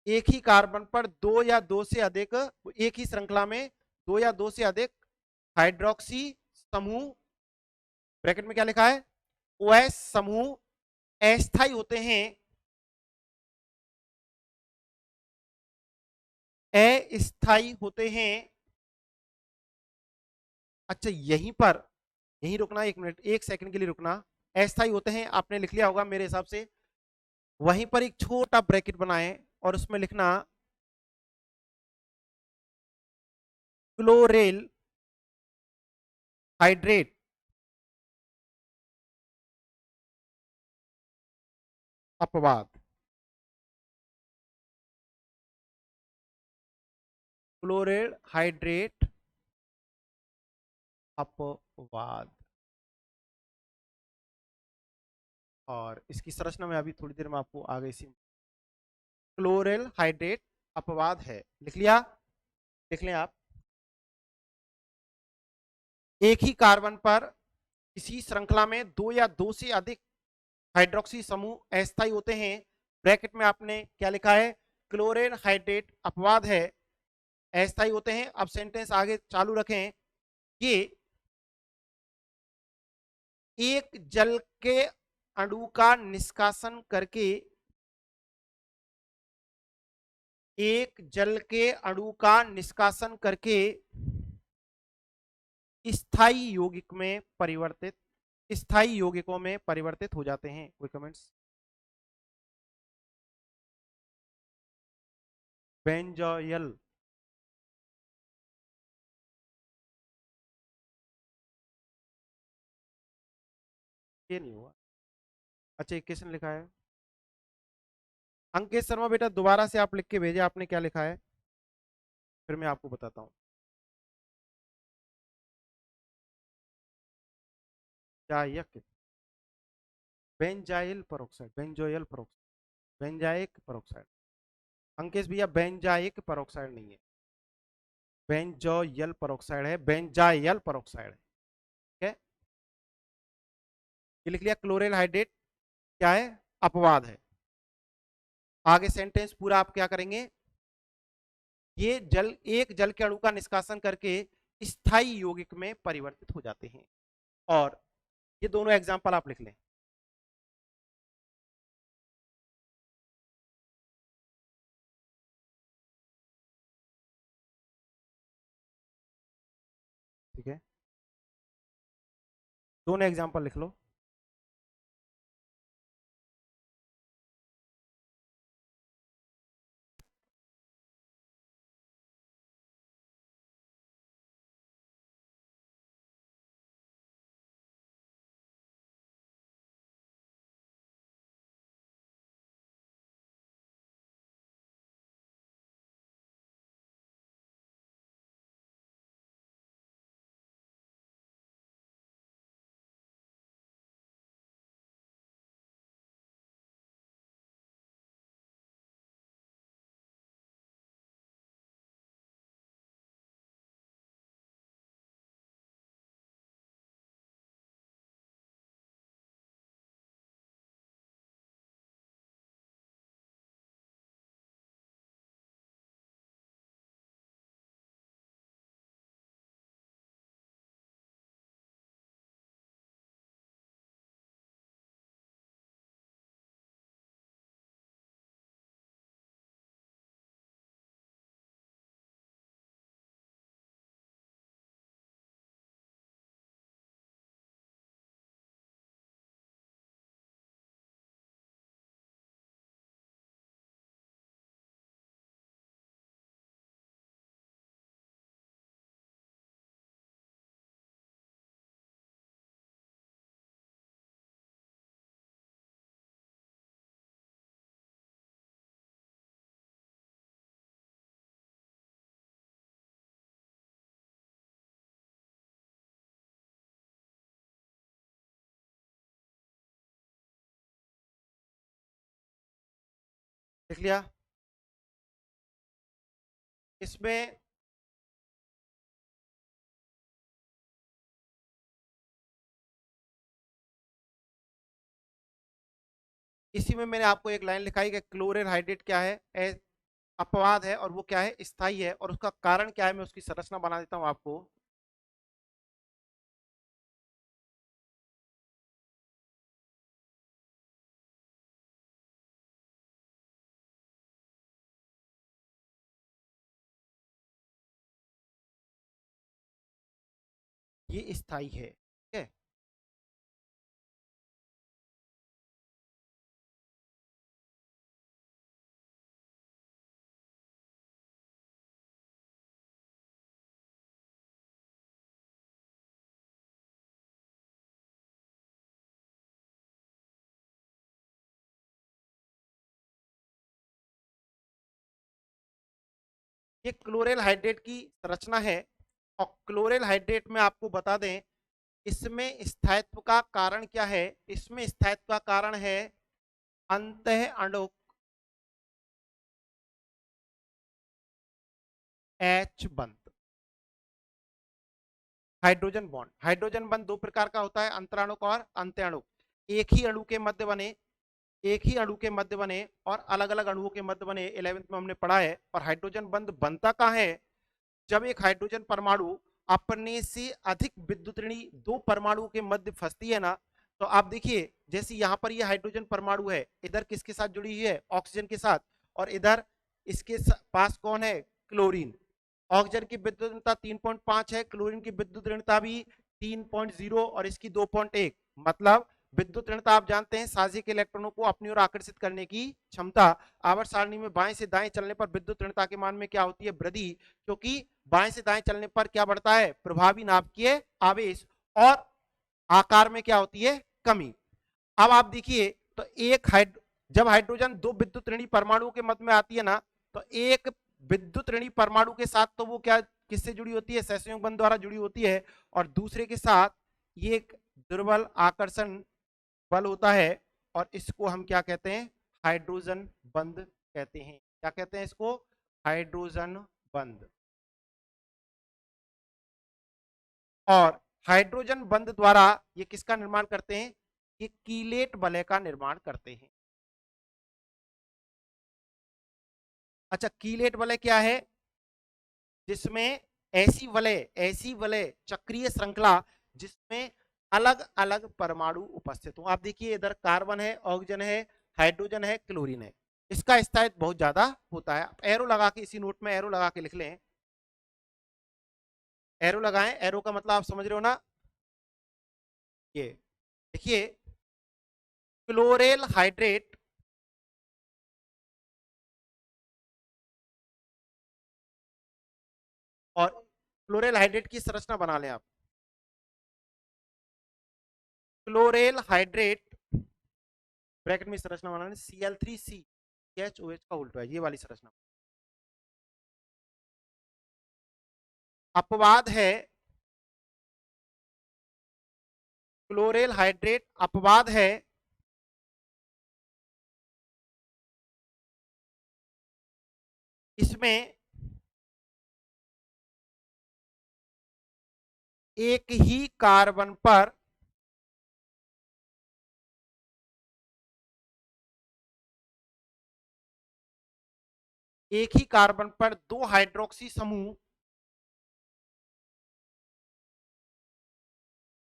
एक ही कार्बन पर दो या दो से अधिक, एक ही श्रृंखला में दो या दो से अधिक हाइड्रोक्सी समूह, ब्रैकेट में क्या लिखा है, OH समूह अस्थायी होते हैं, अस्थायी होते हैं। अच्छा यहीं पर, यहीं रुकना, एक मिनट, एक सेकंड के लिए रुकना। अस्थायी होते हैं आपने लिख लिया होगा मेरे हिसाब से, वहीं पर एक छोटा ब्रैकेट बनाएं और उसमें लिखना क्लोरेल हाइड्रेट अपवाद, क्लोरेल हाइड्रेट अपवाद। और इसकी संरचना में अभी थोड़ी देर में आपको आगे इसी, क्लोरेल हाइड्रेट अपवाद है, लिख लिया, लिख लें आप। एक ही कार्बन पर किसी श्रृंखला में दो या दो से अधिक हाइड्रोक्सी समूह अस्थायी होते हैं, ब्रैकेट में आपने क्या लिखा है, क्लोरेल हाइड्रेट अपवाद है, अस्थायी होते हैं। अब सेंटेंस आगे चालू रखें कि एक जल के अणु का निष्कासन करके, एक जल के अणु का निष्कासन करके स्थायी यौगिक में परिवर्तित, स्थायी यौगिकों में परिवर्तित हो जाते हैं। कोई कमेंट्स? बेंजोयल, ये नहीं हुआ। अच्छा ये किसने लिखा है? अंकित शर्मा बेटा दोबारा से आप लिख के भेजे, आपने क्या लिखा है, फिर मैं आपको बताता हूँ। जायक, benzyl peroxide, benzoyl peroxide, benzoic peroxide. Ankesh भैया बेंजाइक परोक्साइड नहीं है, बेंजोयल परोक्साइड है, बेंजाइल परोक्साइड है, ठीक है। ये लिख लिया, क्लोरेल हाइड्रेट क्या है, अपवाद है। आगे सेंटेंस पूरा आप क्या करेंगे, ये जल, एक जल के अणु का निष्कासन करके स्थायी यौगिक में परिवर्तित हो जाते हैं। और ये दोनों एग्जांपल आप लिख लें। ठीक है, दोनों एग्जांपल लिख लो। लिख लिया। इसमें इसी में मैंने आपको एक लाइन लिखाई कि क्लोरीन हाइड्रेट क्या है, अपवाद है, और वो क्या है, स्थाई है, और उसका कारण क्या है, मैं उसकी संरचना बना देता हूं आपको। ये स्थाई है, ठीक है। ये क्लोरेल हाइड्रेट की संरचना है। और क्लोरेल हाइड्रेट में आपको बता दें, इसमें स्थायित्व का कारण क्या है, इसमें स्थायित्व का कारण है अंतः अणु H बंध, हाइड्रोजन बॉन्ड। हाइड्रोजन बंध दो प्रकार का होता है, अंतराणुक और अंत्याणुक। एक ही अणु के मध्य बने, एक ही अणु के मध्य बने और अलग अलग अणुओं के मध्य बने, 11वीं में हमने पढ़ा है। और हाइड्रोजन बंध बनता कहाँ है, जब एक हाइड्रोजन परमाणु अपने से अधिक विद्युत ऋणी दो परमाणुओं के मध्य फंसती है ना, तो आप देखिए जैसे यहाँ पर ये हाइड्रोजन परमाणु है, इधर किसके साथ जुड़ी हुई है, ऑक्सीजन के साथ, और इधर इसके पास कौन है, क्लोरीन। ऑक्सीजन की विद्युत ऋणता 3.5 है, क्लोरीन की विद्युत ऋणता भी 3.0 और इसकी 2.1। मतलब विद्युत ऋणता आप जानते हैं, साझी के इलेक्ट्रॉनों को अपनी ओर आकर्षित करने की क्षमता। आवर्त सारणी में बाएं से दाएं चलने पर विद्युत ऋणता के मान में क्या होती है, वृद्धि, क्योंकि बाएं से दाएं चलने पर क्या बढ़ता है, प्रभावी नाभिकीय आवेश, और आकार में क्या होती है, कमी। अब आप देखिए, तो जब हाइड्रोजन दो विद्युत ऋणी परमाणु के मध्य में आती है ना, तो एक विद्युत ऋणी परमाणु के साथ तो वो क्या, किससे जुड़ी होती है, सहसंयोग बंध द्वारा जुड़ी होती है, और दूसरे के साथ ये एक दुर्बल आकर्षण बल होता है, और इसको हम क्या कहते हैं, हाइड्रोजन बंध कहते हैं। क्या कहते हैं इसको, हाइड्रोजन बंध। और हाइड्रोजन बंध द्वारा ये किसका निर्माण करते हैं, ये कीलेट वलय का निर्माण करते हैं। अच्छा, कीलेट वलय क्या है, जिसमें ऐसी वलय चक्रीय श्रृंखला जिसमें अलग अलग परमाणु उपस्थित हो। आप देखिए इधर कार्बन है, ऑक्सीजन है, हाइड्रोजन है, क्लोरीन है, इसका स्थायित्व बहुत ज्यादा होता है। एरो लगा के, इसी नोट में एरो लगा के लिख लें, एरो लगाएं, एरो का मतलब आप समझ रहे हो ना। ये देखिए, क्लोरेल हाइड्रेट और क्लोरेल हाइड्रेट की संरचना बना लें आप। क्लोरेल हाइड्रेट ब्रैकेट में संरचना बनाने, Cl3C, का उल्टा है, ये वाली संरचना। अपवाद है, क्लोरेल हाइड्रेट अपवाद है, इसमें एक ही कार्बन पर एक ही कार्बन पर दो हाइड्रोक्सी समूह,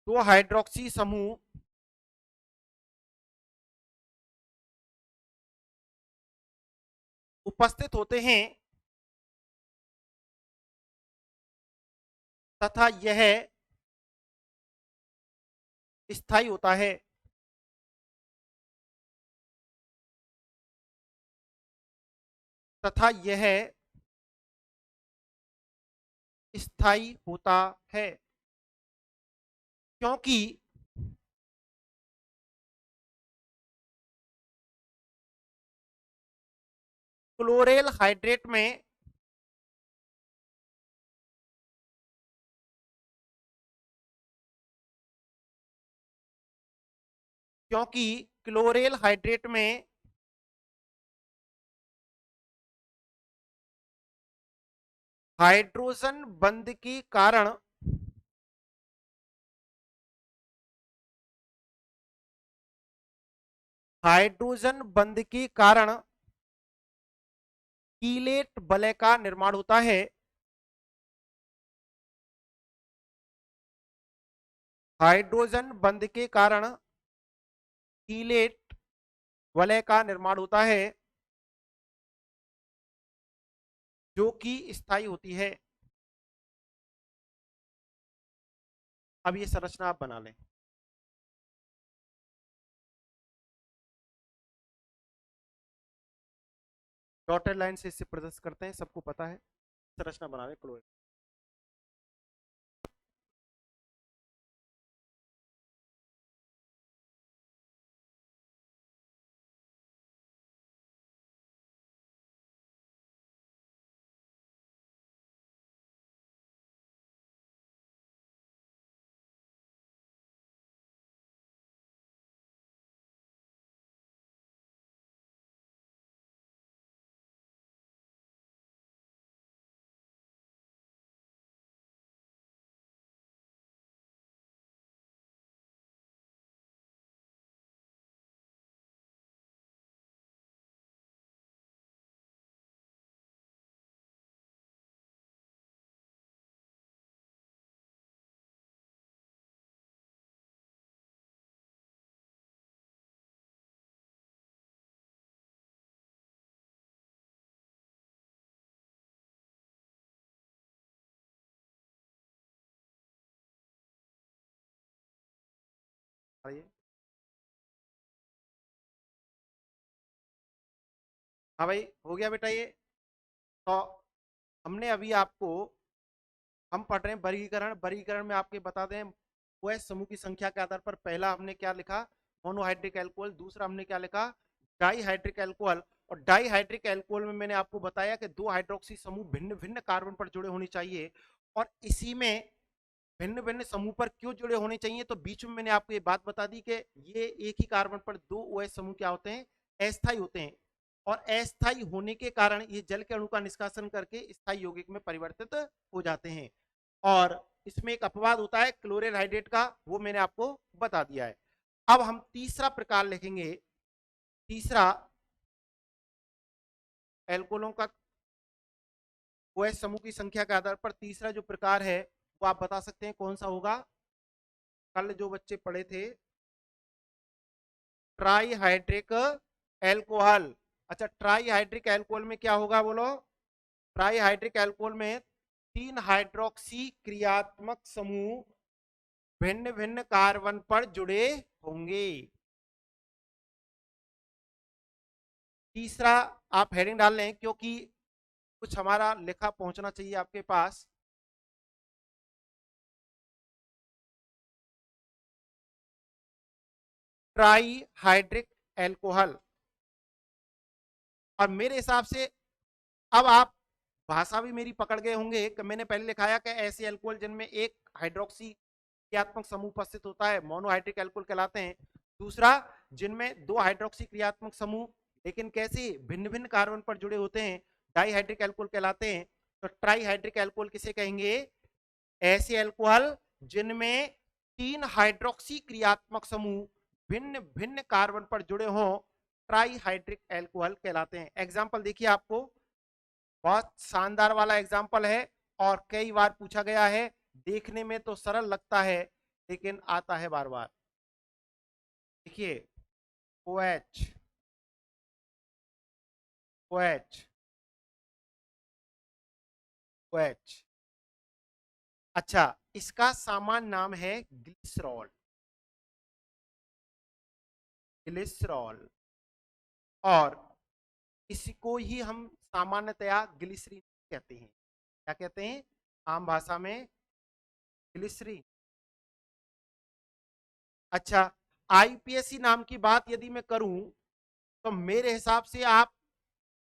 दो हाइड्रोक्सी समूह उपस्थित होते हैं, तथा यह स्थायी होता है। तथा यह स्थायी होता है, क्योंकि क्लोरेल हाइड्रेट में क्योंकि क्लोरेल हाइड्रेट में हाइड्रोजन बंध के कारण हाइड्रोजन बंध के कारण कीलेट वलय का निर्माण होता है। हाइड्रोजन बंध के कारण कीलेट वलय का निर्माण होता है जो कि स्थायी होती है। अब ये संरचना आप बना लें। डॉटेड लाइन से इससे प्रदर्शित करते हैं, सबको पता है। संरचना बना लें क्लोरीन। आइए। हाँ भाई, हो गया बेटा ये। तो हमने अभी आपको, हम पढ़ रहे हैं वर्गीकरण। वर्गीकरण में आपके बता दें, वो समूह की संख्या के आधार पर पहला हमने क्या लिखा, मोनोहाइड्रिक एल्कोहल। दूसरा हमने क्या लिखा, डाईहाइड्रिक एल्कोहल। और डाईहाइड्रिक एल्कोहल में मैंने आपको बताया कि दो हाइड्रोक्सी समूह भिन्न भिन्न कार्बन पर जुड़े होने चाहिए। और इसी में भिन्न भिन्न समूह पर क्यों जुड़े होने चाहिए, तो बीच में मैंने आपको ये बात बता दी कि ये एक ही कार्बन पर दो OH समूह क्या होते हैं, अस्थायी होते हैं। और अस्थायी होने के कारण ये जल के अणु का निष्कासन करके स्थायी यौगिक में परिवर्तित हो जाते हैं। और इसमें एक अपवाद होता है क्लोरीन हाइड्रेट का, वो मैंने आपको बता दिया है। अब हम तीसरा प्रकार लिखेंगे। तीसरा एल्कोहलों का OH समूह की संख्या के आधार पर तीसरा जो प्रकार है वो आप बता सकते हैं कौन सा होगा। कल जो बच्चे पढ़े थे, ट्राईहाइड्रिक एल्कोहल। अच्छा, ट्राईहाइड्रिक एल्कोहल में क्या होगा बोलो। ट्राईहाइड्रिक एल्कोहल में तीन हाइड्रोक्सी क्रियात्मक समूह भिन्न भिन्न कार्बन पर जुड़े होंगे। तीसरा आप हेडिंग डाल लें क्योंकि कुछ हमारा लिखा पहुंचना चाहिए आपके पास। Trihydric alcohol. और मेरे हिसाब से अब आप भाषा भी मेरी पकड़ गए होंगे कि मैंने पहले लिखाया कि ऐसे एल्कोहल जिनमें एक हाइड्रोक्सी क्रियात्मक समूह उपस्थित होता है मोनोहाइड्रिक एल्कोहल कहलाते हैं। दूसरा, जिनमें दो हाइड्रोक्सी क्रियात्मक समूह लेकिन कैसे भिन्न भिन्न कार्बन पर जुड़े होते हैं, डाईहाइड्रिक एल्कोहल कहलाते हैं। तो ट्राईहाइड्रिक एल्कोहल किसे कहेंगे, ऐसे एल्कोहल जिनमें तीन हाइड्रोक्सी क्रियात्मक समूह भिन्न भिन्न कार्बन पर जुड़े हों, ट्राईहाइड्रिक एल्कोहल कहलाते हैं। एग्जाम्पल देखिए, आपको बहुत शानदार वाला एग्जाम्पल है और कई बार पूछा गया है। देखने में तो सरल लगता है लेकिन आता है बार बार। देखिए, OH OH OH। अच्छा, इसका सामान्य नाम है ग्लिसरॉल। ग्लिसरॉल। और इसको ही हम सामान्यतया ग्लिसरीन कहते हैं। क्या कहते हैं आम भाषा में, ग्लिसरीन। अच्छा, आईपीएससी नाम की बात यदि मैं करूं तो मेरे हिसाब से आप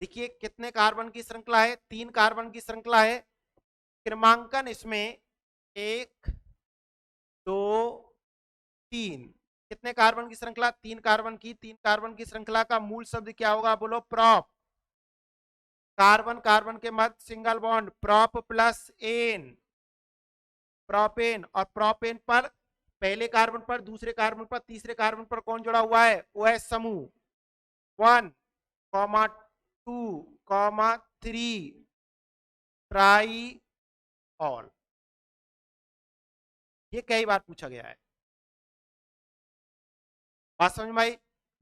देखिए कितने कार्बन की श्रृंखला है, 3 कार्बन की श्रृंखला है। क्रमांकन इसमें 1 2 3। कितने कार्बन की श्रृंखला, 3 कार्बन की। 3 कार्बन की श्रृंखला का मूल शब्द क्या होगा बोलो, प्रॉप। कार्बन कार्बन के मध्य single bond prop plus ane, propane, और प्रोपेन पर पहले कार्बन पर, दूसरे कार्बन पर, तीसरे कार्बन पर कौन जुड़ा हुआ है? OH समूह 1,2,3 ट्राई ऑल। ये कई बार पूछा गया है, बात समझ में आई?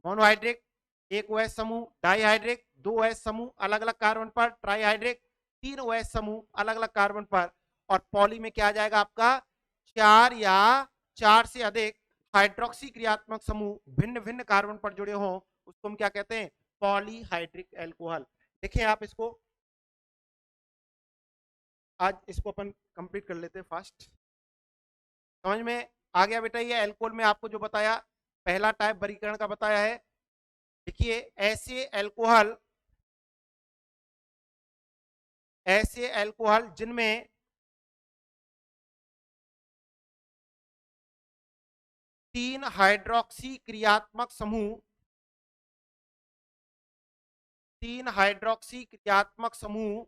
मोनोहाइड्रिक एक OH समूह, डाइहाइड्रिक दो OH समूह अलग अलग कार्बन पर, ट्राईहाइड्रिक तीन OH समूह अलग अलग कार्बन पर, और पॉली में क्या आ जाएगा आपका? चार या चार से अधिक हाइड्रोक्सी क्रियात्मक समूह भिन्न भिन्न कार्बन पर जुड़े हों, उसको हम क्या कहते हैं? Polyhydric alcohol. देखिए आप इसको, आज इसको अपन कंप्लीट कर लेते हैं फास्ट। समझ में आ गया बेटा? ये एल्कोहल में आपको जो बताया, पहला टाइप वर्गीकरण का बताया है। देखिए ऐसे एल्कोहल जिनमें तीन हाइड्रोक्सी क्रियात्मक समूह, तीन हाइड्रोक्सी क्रियात्मक समूह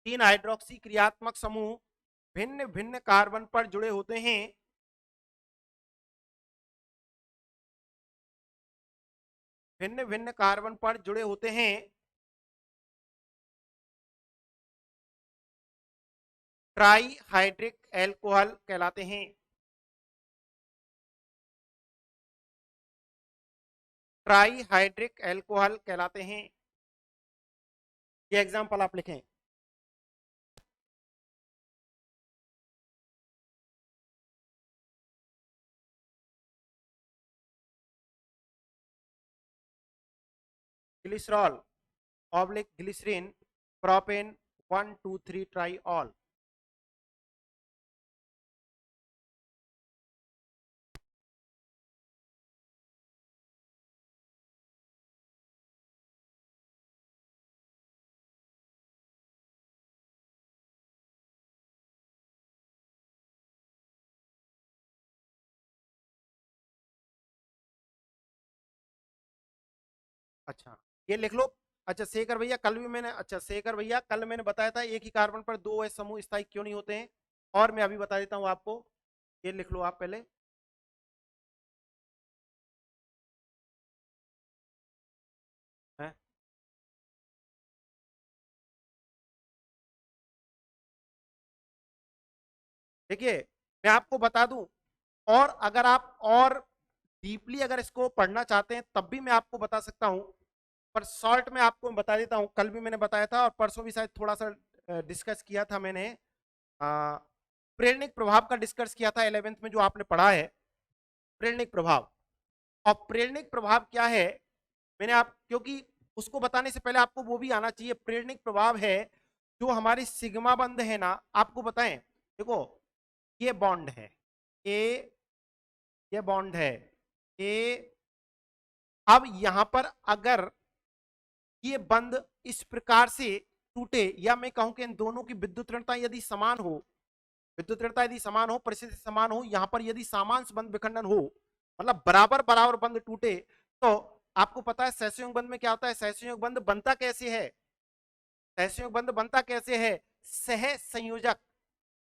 तीन हाइड्रोक्सी क्रियात्मक समूह भिन्न भिन्न कार्बन पर जुड़े होते हैं, भिन्न भिन्न कार्बन पर जुड़े होते हैं, ट्राईहाइड्रिक एल्कोहल कहलाते हैं। ट्राईहाइड्रिक एल्कोहल कहलाते हैं। ये एग्जांपल आप लिखें। Glycerol oblique glycerine, propane 1,2,3 triol. अच्छा ये लिख लो। अच्छा शेखर भैया कल भी मैंने, अच्छा शेखर भैया कल मैंने बताया था एक ही कार्बन पर दो OH समूह स्थायी क्यों नहीं होते हैं, और मैं अभी बता देता हूं आपको। ये लिख लो आप पहले। हैं? देखिए मैं आपको बता दूं, और अगर आप और डीपली अगर इसको पढ़ना चाहते हैं तब भी मैं आपको बता सकता हूं, पर शॉर्ट में आपको बता देता हूं। कल भी मैंने बताया था और परसों भी शायद थोड़ा सा डिस्कस किया था मैंने, प्रेरणिक प्रभाव का डिस्कस किया था 11th में जो आपने पढ़ा है, प्रेरणिक प्रभाव। और प्रेरणिक प्रभाव क्या है, मैंने आप, क्योंकि उसको बताने से पहले आपको वो भी आना चाहिए। प्रेरणिक प्रभाव है जो हमारी सिग्मा बंध है ना, आपको बताएं। देखो ये बॉन्ड है ए, ये बॉन्ड है ए, अब यहां पर अगर ये बंध इस प्रकार से टूटे, या मैं कहूं कि इन दोनों की विद्युत ऋणता यदि समान हो, विद्युत ऋणता यदि समान हो, परिस्थिति समान हो, यहां पर यदि सामांश बंध विखंडन हो, मतलब बराबर बराबर बंध टूटे, तो आपको पता है सहसंयोग बंध में क्या होता है? सहसंयोग बंध बनता कैसे है? सहसंयोग बंध बनता कैसे है? सह संयोजक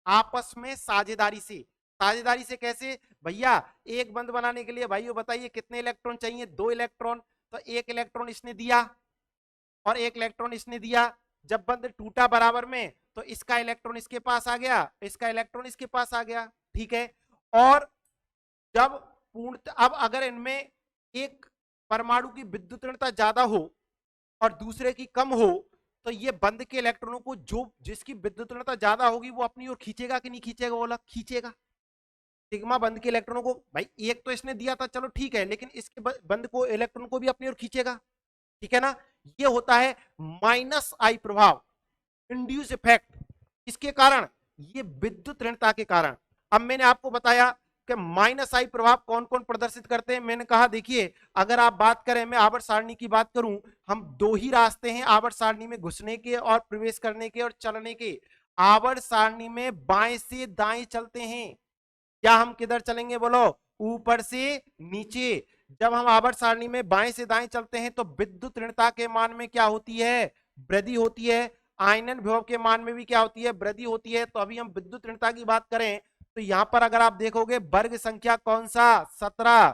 आपस में साझेदारी से। साझेदारी से कैसे भैया? एक बंध बनाने के लिए भाइयों बताइए कितने इलेक्ट्रॉन चाहिए? 2 इलेक्ट्रॉन। तो एक इलेक्ट्रॉन इसने दिया और एक इलेक्ट्रॉन इसने दिया, जब बंध टूटा बराबर में तो इसका इलेक्ट्रॉन इसके पास आ गया, इसका इलेक्ट्रॉन इसके पास आ गया, ठीक है। और जब पूर्ण, अब अगर इनमें एक परमाणु की विद्युत ऋणता ज्यादा हो और दूसरे की कम हो, तो ये बंध के इलेक्ट्रॉनों को जो जिसकी विद्युत ऋणता ज्यादा होगी वो अपनी ओर खींचेगा कि नहीं खींचेगा? बोला खींचेगा। सिग्मा बंध के इलेक्ट्रॉनों को, भाई एक तो इसने दिया था चलो ठीक है, लेकिन इसके बंध को इलेक्ट्रॉन को भी अपनी ओर खींचेगा, ठीक है ना। ये होता है माइनस आई प्रभाव, इंड्यूस इफेक्ट। इसके कारण, ये विद्युत ऋणता के कारण। अब मैंने आपको बताया कि माइनस आई प्रभाव कौन कौन प्रदर्शित करते हैं। मैंने कहा देखिए अगर आप बात करें, मैं आवर्त सारणी की बात करूं, हम दो ही रास्ते हैं आवर्त सारणी में घुसने के और प्रवेश करने के और चलने के। आवर्त सारणी में बाएं से दाएं चलते हैं। क्या हम किधर चलेंगे बोलो? ऊपर से नीचे। जब हम आवर्त सारणी में बाएं से दाएं चलते हैं तो विद्युत ऋणता के मान में क्या होती है? वृद्धि होती है। आयनन विभव के मान में भी क्या होती है? वृद्धि होती है। तो अभी हम विद्युत ऋणता की बात करें तो यहां पर अगर आप देखोगे वर्ग संख्या कौन सा? 17।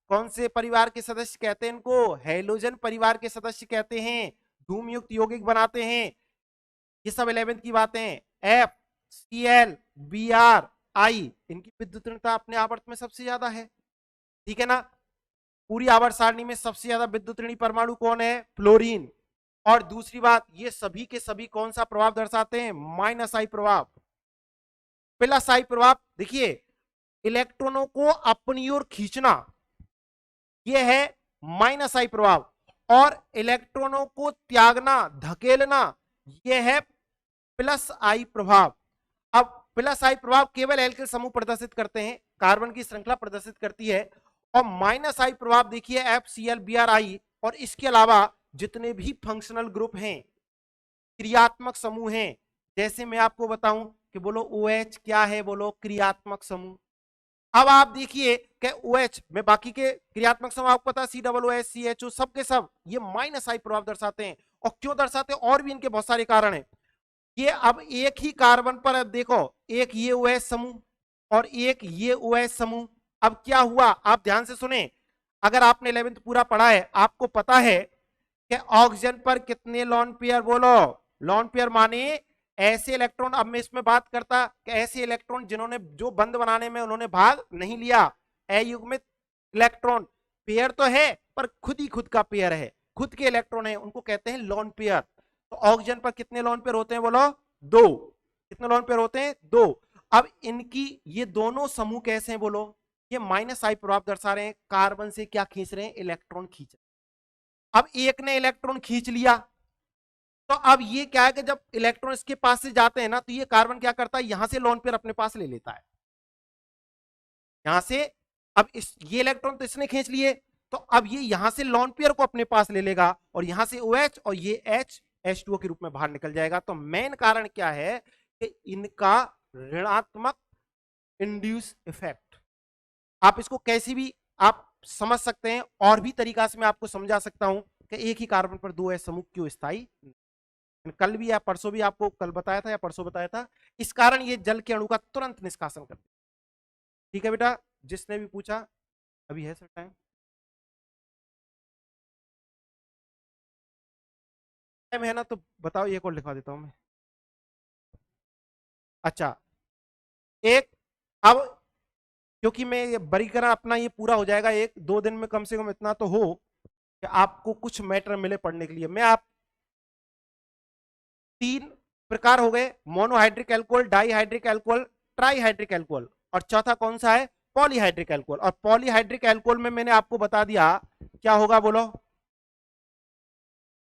कौन से परिवार के सदस्य कहते हैं इनको? हैलोजन परिवार के सदस्य कहते हैं। धूमयुक्त यौगिक बनाते हैं। ये सब 11th की बातें हैं। F, C L, B R, I, इनकी विद्युत ऋणता अपने आवर्त में सबसे ज्यादा है। ठीक है ना? पूरी आवर्त सारणी में सबसे ज्यादा विद्युत ऋणी परमाणु कौन है? फ्लोरीन। और दूसरी बात, ये सभी के सभी कौन सा प्रभाव दर्शाते हैं? माइनस आई प्रभाव, प्लस आई प्रभाव। देखिए, इलेक्ट्रॉनों को अपनी ओर खींचना यह है माइनस आई प्रभाव, और इलेक्ट्रॉनों को त्यागना, धकेलना, यह है प्लस आई प्रभाव। अब प्लस आई प्रभाव केवल एल्किल समूह प्रदर्शित करते हैं, कार्बन की श्रृंखला प्रदर्शित करती है। और माइनस आई प्रभाव देखिए F, C L, B R, I, और इसके अलावा जितने भी फंक्शनल ग्रुप हैं, क्रियात्मक समूह हैं, जैसे मैं आपको बताऊं कि बोलो OH क्या है? बोलो क्रियात्मक समूह। अब आप देखिए कि OH में बाकी के क्रियात्मक समूह आपको पता है, COOH, CHO, सब के सब ये माइनस आई प्रभाव दर्शाते हैं। और क्यों दर्शाते हैं? और भी इनके बहुत सारे कारण हैं। ये अब एक ही कार्बन पर, अब देखो, एक ये OH समूह और एक ये OH समूह। अब क्या हुआ? आप ध्यान से सुने, अगर आपने 11th पूरा पढ़ा है, आपको पता है कि ऑक्सीजन पर कितने लोन पेयर? बोलो लोन पेयर माने ऐसे इलेक्ट्रॉन। अब मैं इसमें बात करता कि ऐसे इलेक्ट्रॉन जिन्होंने जो बंद बनाने में उन्होंने भाग नहीं लिया, अयुग्मित इलेक्ट्रॉन। पेयर तो है पर खुद ही खुद का पेयर है, खुद के इलेक्ट्रॉन है, उनको कहते हैं लोन पेयर। तो ऑक्सीजन पर कितने लोन पेयर होते हैं? बोलो 2। कितने लोन पेयर होते हैं? 2। अब इनकी ये दोनों समूह कैसे हैं? बोलो ये माइनस आई प्रभाव दर्शा रहे हैं। कार्बन से क्या खींच रहे हैं? इलेक्ट्रॉन खींच। अब एक ने इलेक्ट्रॉन खींच लिया, तो अब ये क्या है कि जब इलेक्ट्रॉन इसके पास से जाते हैं ना, तो ये कार्बन क्या करता है? यहां से लोन पेयर अपने पास ले लेता है, यहां से। अब ये इलेक्ट्रॉन तो इसने खींच लिए, तो अब ये यहां से लोन पेयर को अपने पास ले लेगा, और यहां से OH और ये H2O के रूप में बाहर निकल जाएगा। तो मेन कारण क्या है कि इनका ऋणात्मक इंड्यूस इफेक्ट। आप इसको कैसे भी आप समझ सकते हैं, और भी तरीका से मैं आपको समझा सकता हूं कि एक ही कार्बन पर 2 H समूह क्यों स्थायी। कल भी या परसों भी आपको, कल बताया था या परसों बताया था, इस कारण ये जल के अणु का तुरंत निष्कासन करते। ठीक है बेटा, जिसने भी पूछा, अभी है सर टाइम? टाइम है ना? तो बताओ, एक और लिखवा देता हूं मैं। अच्छा, एक, अब क्योंकि मैं ये वर्गीकरण अपना ये पूरा हो जाएगा 1-2 दिन में, कम से कम इतना तो हो कि आपको कुछ मैटर मिले पढ़ने के लिए। मैं आप 3 प्रकार हो गए, monohydric alcohol, dihydric alcohol, trihydric alcohol, और चौथा कौन सा है? Polyhydric alcohol. और पॉलीहाइड्रिक एल्कोहल में मैंने आपको बता दिया क्या होगा, बोलो।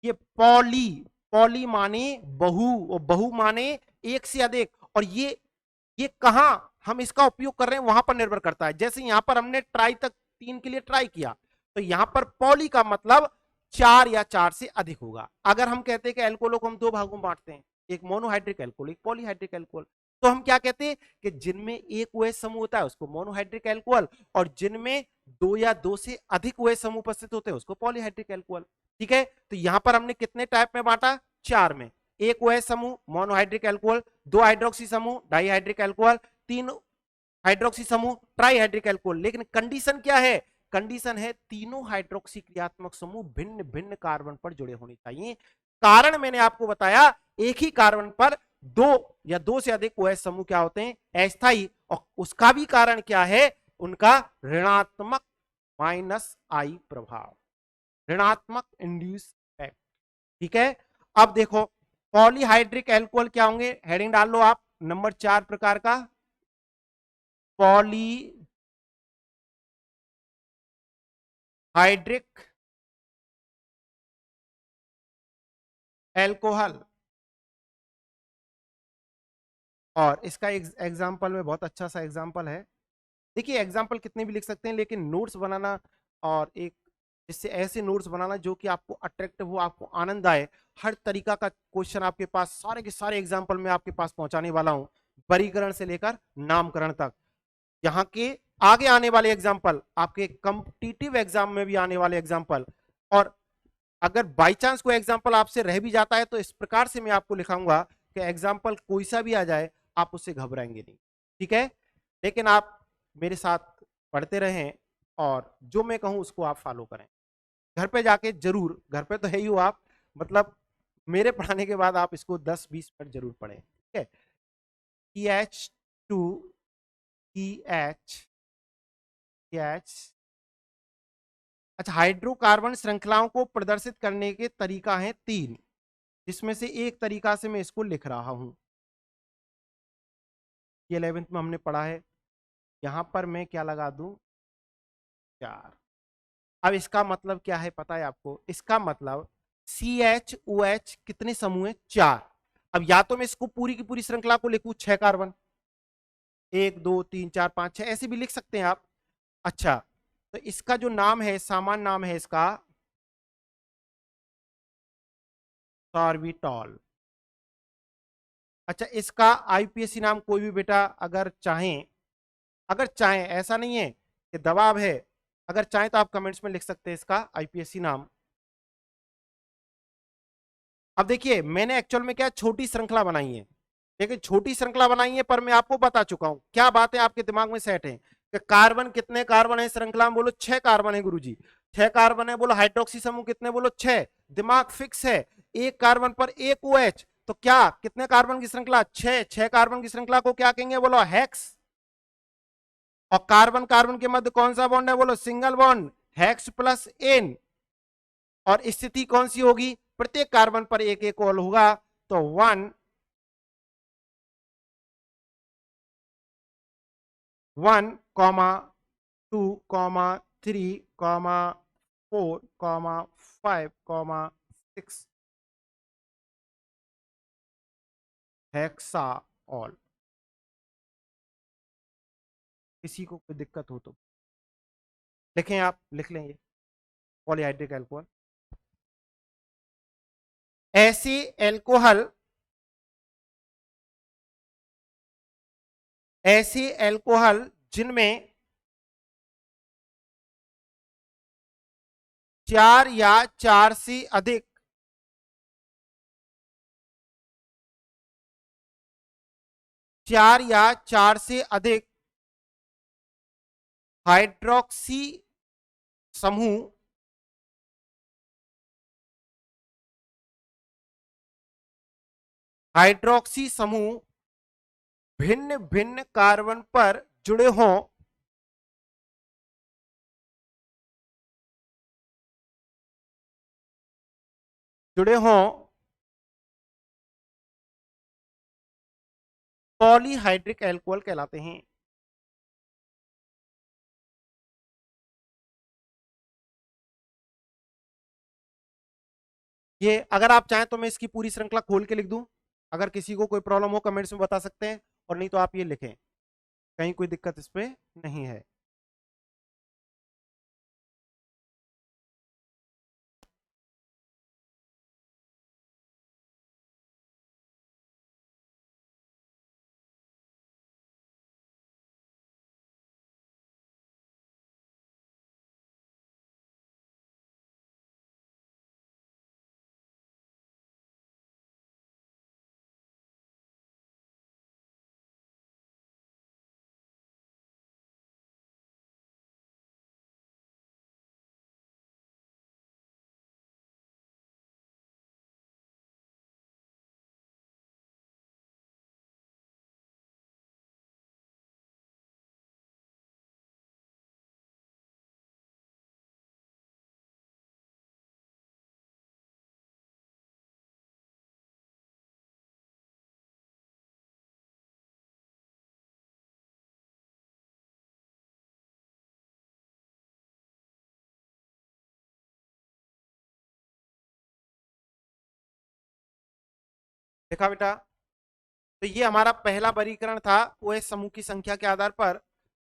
ये पॉली, पॉली माने बहु, और बहु माने एक से अधिक। और ये कहां हम इसका उपयोग कर रहे हैं वहां पर निर्भर करता है। जैसे यहां पर हमने ट्राई तक 3 के लिए ट्राई किया, तो यहां पर पॉली का मतलब 4 या 4 से अधिक होगा। अगर हम कहते हैं कि एल्कोहलों को हम 2 भागों में बांटते हैं, एक मोनोहाइड्रिक एल्कोहल, एक पॉलीहाइड्रिक एल्कोहल, तो हम क्या कहते हैं कि जिनमें एक OH समूह होता है उसको मोनोहाइड्रिक एल्कोहल, और जिनमें 2 या 2 से अधिक OH समूह उपस्थित होते हैं उसको पॉलीहाइड्रिक एल्कोहल। ठीक है, तो यहां पर हमने कितने टाइप में बांटा? 4 में। एक OH समूह मोनोहाइड्रिक एल्कोहल, 2 हाइड्रोक्सी समूह डाईहाइड्रिक एल्कोहल, 3 हाइड्रोक्सी समूह ट्राईहाइड्रिक एल्कोहल। लेकिन कंडीशन क्या है? कंडीशन है तीनों हाइड्रोक्सी क्रियात्मक समूह भिन्न भिन्न कार्बन पर जुड़े होने चाहिए। कारण मैंने आपको बताया, एक ही कार्बन पर 2 या 2 से अधिक OH समूह क्या होते हैं? अस्थायी। और उसका भी कारण क्या है? उनका ऋणात्मक माइनस आई प्रभाव, ऋणात्मक इंड्यूस इफेक्ट। ठीक है, अब देखो पॉलीहाइड्रिक एल्कोहल क्या होंगे? हेडिंग डाल लो आप, नंबर 4 प्रकार का पॉलीहाइड्रिक एल्कोहल। और इसका एग्जाम्पल में बहुत अच्छा सा एग्जाम्पल है। देखिए एग्जाम्पल कितने भी लिख सकते हैं, लेकिन नोट्स बनाना और एक जिससे ऐसे नोट्स बनाना जो कि आपको अट्रैक्टिव हो, आपको आनंद आए। हर तरीका का क्वेश्चन आपके पास, सारे के सारे एग्जाम्पल में आपके पास पहुंचाने वाला हूं, वर्गीकरण से लेकर नामकरण तक। यहाँ के आगे आने वाले एग्जाम्पल, आपके कॉम्पिटिटिव एग्जाम में भी आने वाले एग्जाम्पल, और अगर बाई चांस कोई एग्जाम्पल आपसे रह भी जाता है तो इस प्रकार से मैं आपको लिखाऊंगा कि एग्जाम्पल कोई सा भी आ जाए आप उससे घबराएंगे नहीं, ठीक है। लेकिन आप मेरे साथ पढ़ते रहें और जो मैं कहूं उसको आप फॉलो करें। घर पे जाके जरूर, घर पे तो है ही हो आप, मतलब मेरे पढ़ाने के बाद आप इसको 10-20 मिनट जरूर पढ़ें, ठीक है। TH2 TH अच्छा, हाइड्रोकार्बन श्रृंखलाओं को प्रदर्शित करने के तरीका है 3, जिसमें से एक तरीका से मैं इसको लिख रहा हूं। ये 11th में हमने पढ़ा है। यहां पर मैं क्या लगा दूं, 4। अब इसका मतलब क्या है पता है आपको? इसका मतलब CHOH कितने समूह है? 4। अब या तो मैं इसको पूरी की पूरी श्रृंखला को लिखूं 6 कार्बन, 1 2 3 4 5 6, ऐसे भी लिख सकते हैं आप। अच्छा, तो इसका जो नाम है, सामान्य नाम है इसका सॉर्बिटॉल। अच्छा, इसका आईपीएससी नाम कोई भी बेटा अगर चाहें, अगर चाहें, ऐसा नहीं है कि दबाव है, अगर चाहें तो आप कमेंट्स में लिख सकते हैं इसका आईपीएससी नाम। अब देखिए, मैंने एक्चुअल में क्या छोटी श्रृंखला बनाई है, लेकिन छोटी श्रृंखला बनाई है पर मैं आपको बता चुका हूं क्या बातें आपके दिमाग में सेट है कि कार्बन कितने कार्बन है श्रृंखला में? बोलो 6 कार्बन है गुरुजी। 6 कार्बन है। बोलो हाइड्रोक्सी समूह कितने? बोलो 6। दिमाग फिक्स है, एक कार्बन पर एक OH, तो क्या कितने कार्बन की श्रृंखला? 6। 6 कार्बन की श्रृंखला को क्या कहेंगे? बोलो हेक्स। और कार्बन कार्बन के मध्य कौन सा बॉन्ड है? बोलो single bond, hex plus ane. और स्थिति कौन सी होगी? प्रत्येक कार्बन पर एक एक ऑल होगा, तो 1 1 2 3 4 5 6 हेक्सा ऑल। किसी को कोई दिक्कत हो तो लिखें, आप लिख लेंगे पॉलीहाइड्रिक एल्कोहल। ऐसे एल्कोहल, ऐसे एल्कोहल जिनमें 4 या 4 से अधिक, 4 या 4 से अधिक हाइड्रोक्सी समूह, हाइड्रोक्सी समूह भिन्न भिन्न कार्बन पर जुड़े हों, जुड़े हों, पॉलीहाइड्रिक एल्कोहल कहलाते हैं। ये अगर आप चाहें तो मैं इसकी पूरी श्रृंखला खोल के लिख दूं, अगर किसी को कोई प्रॉब्लम हो कमेंट्स में बता सकते हैं, और नहीं तो आप ये लिखें, कहीं कोई दिक्कत इस पे नहीं है। देखा बेटा, तो ये हमारा पहला वर्गीकरण था, वो है समूह की संख्या के आधार पर।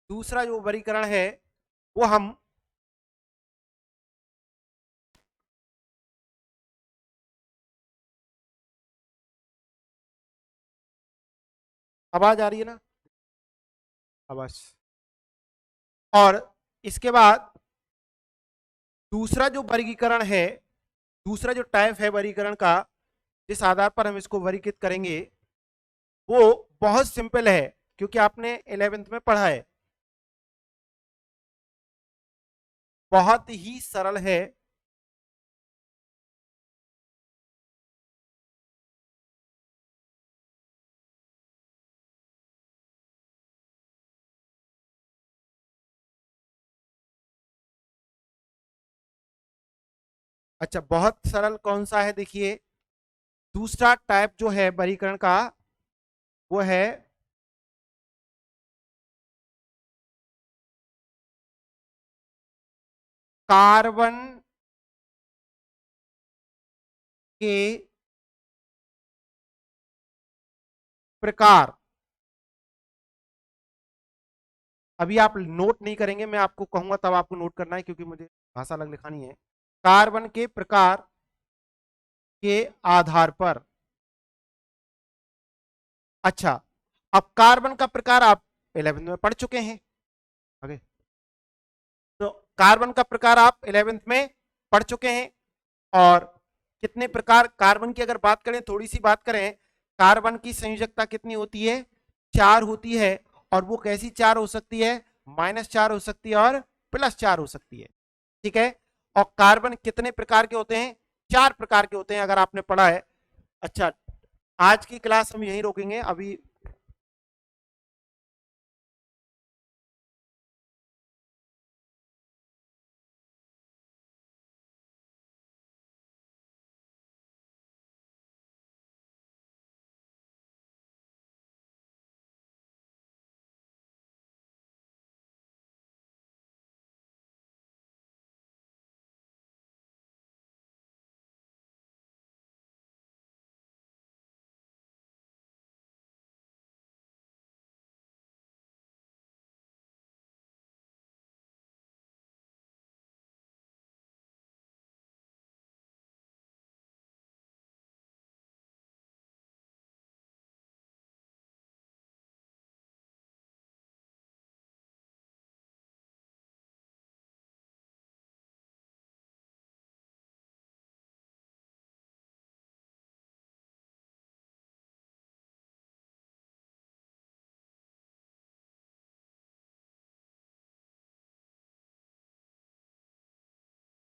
दूसरा जो वर्गीकरण है वो हम आवाज आ रही है ना? आवाज। और इसके बाद दूसरा जो वर्गीकरण है, दूसरा जो टाइप है वर्गीकरण का, जिस आधार पर हम इसको वर्गीकृत करेंगे, वो बहुत सिंपल है, क्योंकि आपने 11th में पढ़ा है, बहुत ही सरल है। अच्छा, बहुत सरल कौन सा है? देखिए, दूसरा टाइप जो है वर्गीकरण का, वो है कार्बन के प्रकार। अभी आप नोट नहीं करेंगे, मैं आपको कहूंगा तब आपको नोट करना है, क्योंकि मुझे भाषा अलग लिखानी है। कार्बन के प्रकार के आधार पर। अच्छा, अब कार्बन का प्रकार आप 11th में पढ़ चुके हैं। ओके, तो कार्बन का प्रकार आप 11th में पढ़ चुके हैं। और कितने प्रकार कार्बन की अगर बात करें, थोड़ी सी बात करें, कार्बन की संयोजकता कितनी होती है? 4 होती है। और वो कैसी 4 हो सकती है? -4 हो सकती है और +4 हो सकती है। ठीक है। और कार्बन कितने प्रकार के होते हैं? 4 प्रकार के होते हैं, अगर आपने पढ़ा है। अच्छा, आज की क्लास हम यहीं रोकेंगे अभी।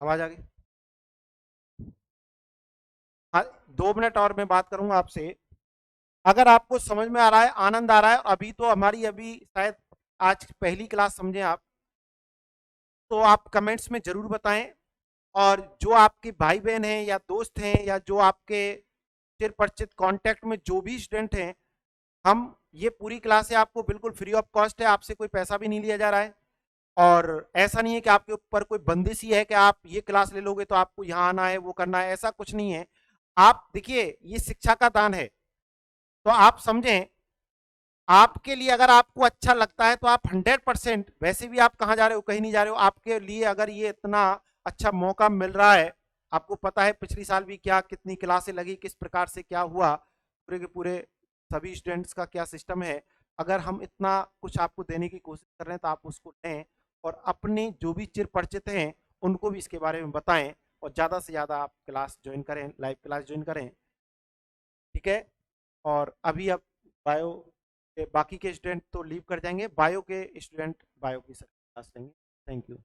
आवाज आ गई? हाँ, 2 मिनट और मैं बात करूंगा आपसे। अगर आपको समझ में आ रहा है, आनंद आ रहा है, अभी तो हमारी अभी शायद आज पहली क्लास समझे आप, तो आप कमेंट्स में जरूर बताएं। और जो आपके भाई बहन हैं या दोस्त हैं या जो आपके चिर परिचित कांटेक्ट में जो भी स्टूडेंट हैं, हम ये पूरी क्लास है आपको बिल्कुल फ्री ऑफ कॉस्ट है, आपसे कोई पैसा भी नहीं लिया जा रहा है। और ऐसा नहीं है कि आपके ऊपर कोई बंदिश ही है कि आप ये क्लास ले लोगे तो आपको यहाँ आना है, वो करना है, ऐसा कुछ नहीं है। आप देखिए, ये शिक्षा का दान है, तो आप समझें। आपके लिए अगर आपको अच्छा लगता है तो आप 100%, वैसे भी आप कहाँ जा रहे हो? कहीं नहीं जा रहे हो। आपके लिए अगर ये इतना अच्छा मौका मिल रहा है, आपको पता है पिछली साल भी क्या कितनी क्लासें लगी, किस प्रकार से क्या हुआ, पूरे के पूरे सभी स्टूडेंट्स का क्या सिस्टम है। अगर हम इतना कुछ आपको देने की कोशिश कर रहे हैं तो आप उसको लें, और अपने जो भी चिर परिचित हैं उनको भी इसके बारे में बताएं, और ज़्यादा से ज़्यादा आप क्लास ज्वाइन करें, लाइव क्लास ज्वाइन करें। ठीक है। और अभी अब बायो के बाकी के स्टूडेंट तो लीव कर जाएंगे, बायो के स्टूडेंट बायो की क्लास लेंगे। Thank you.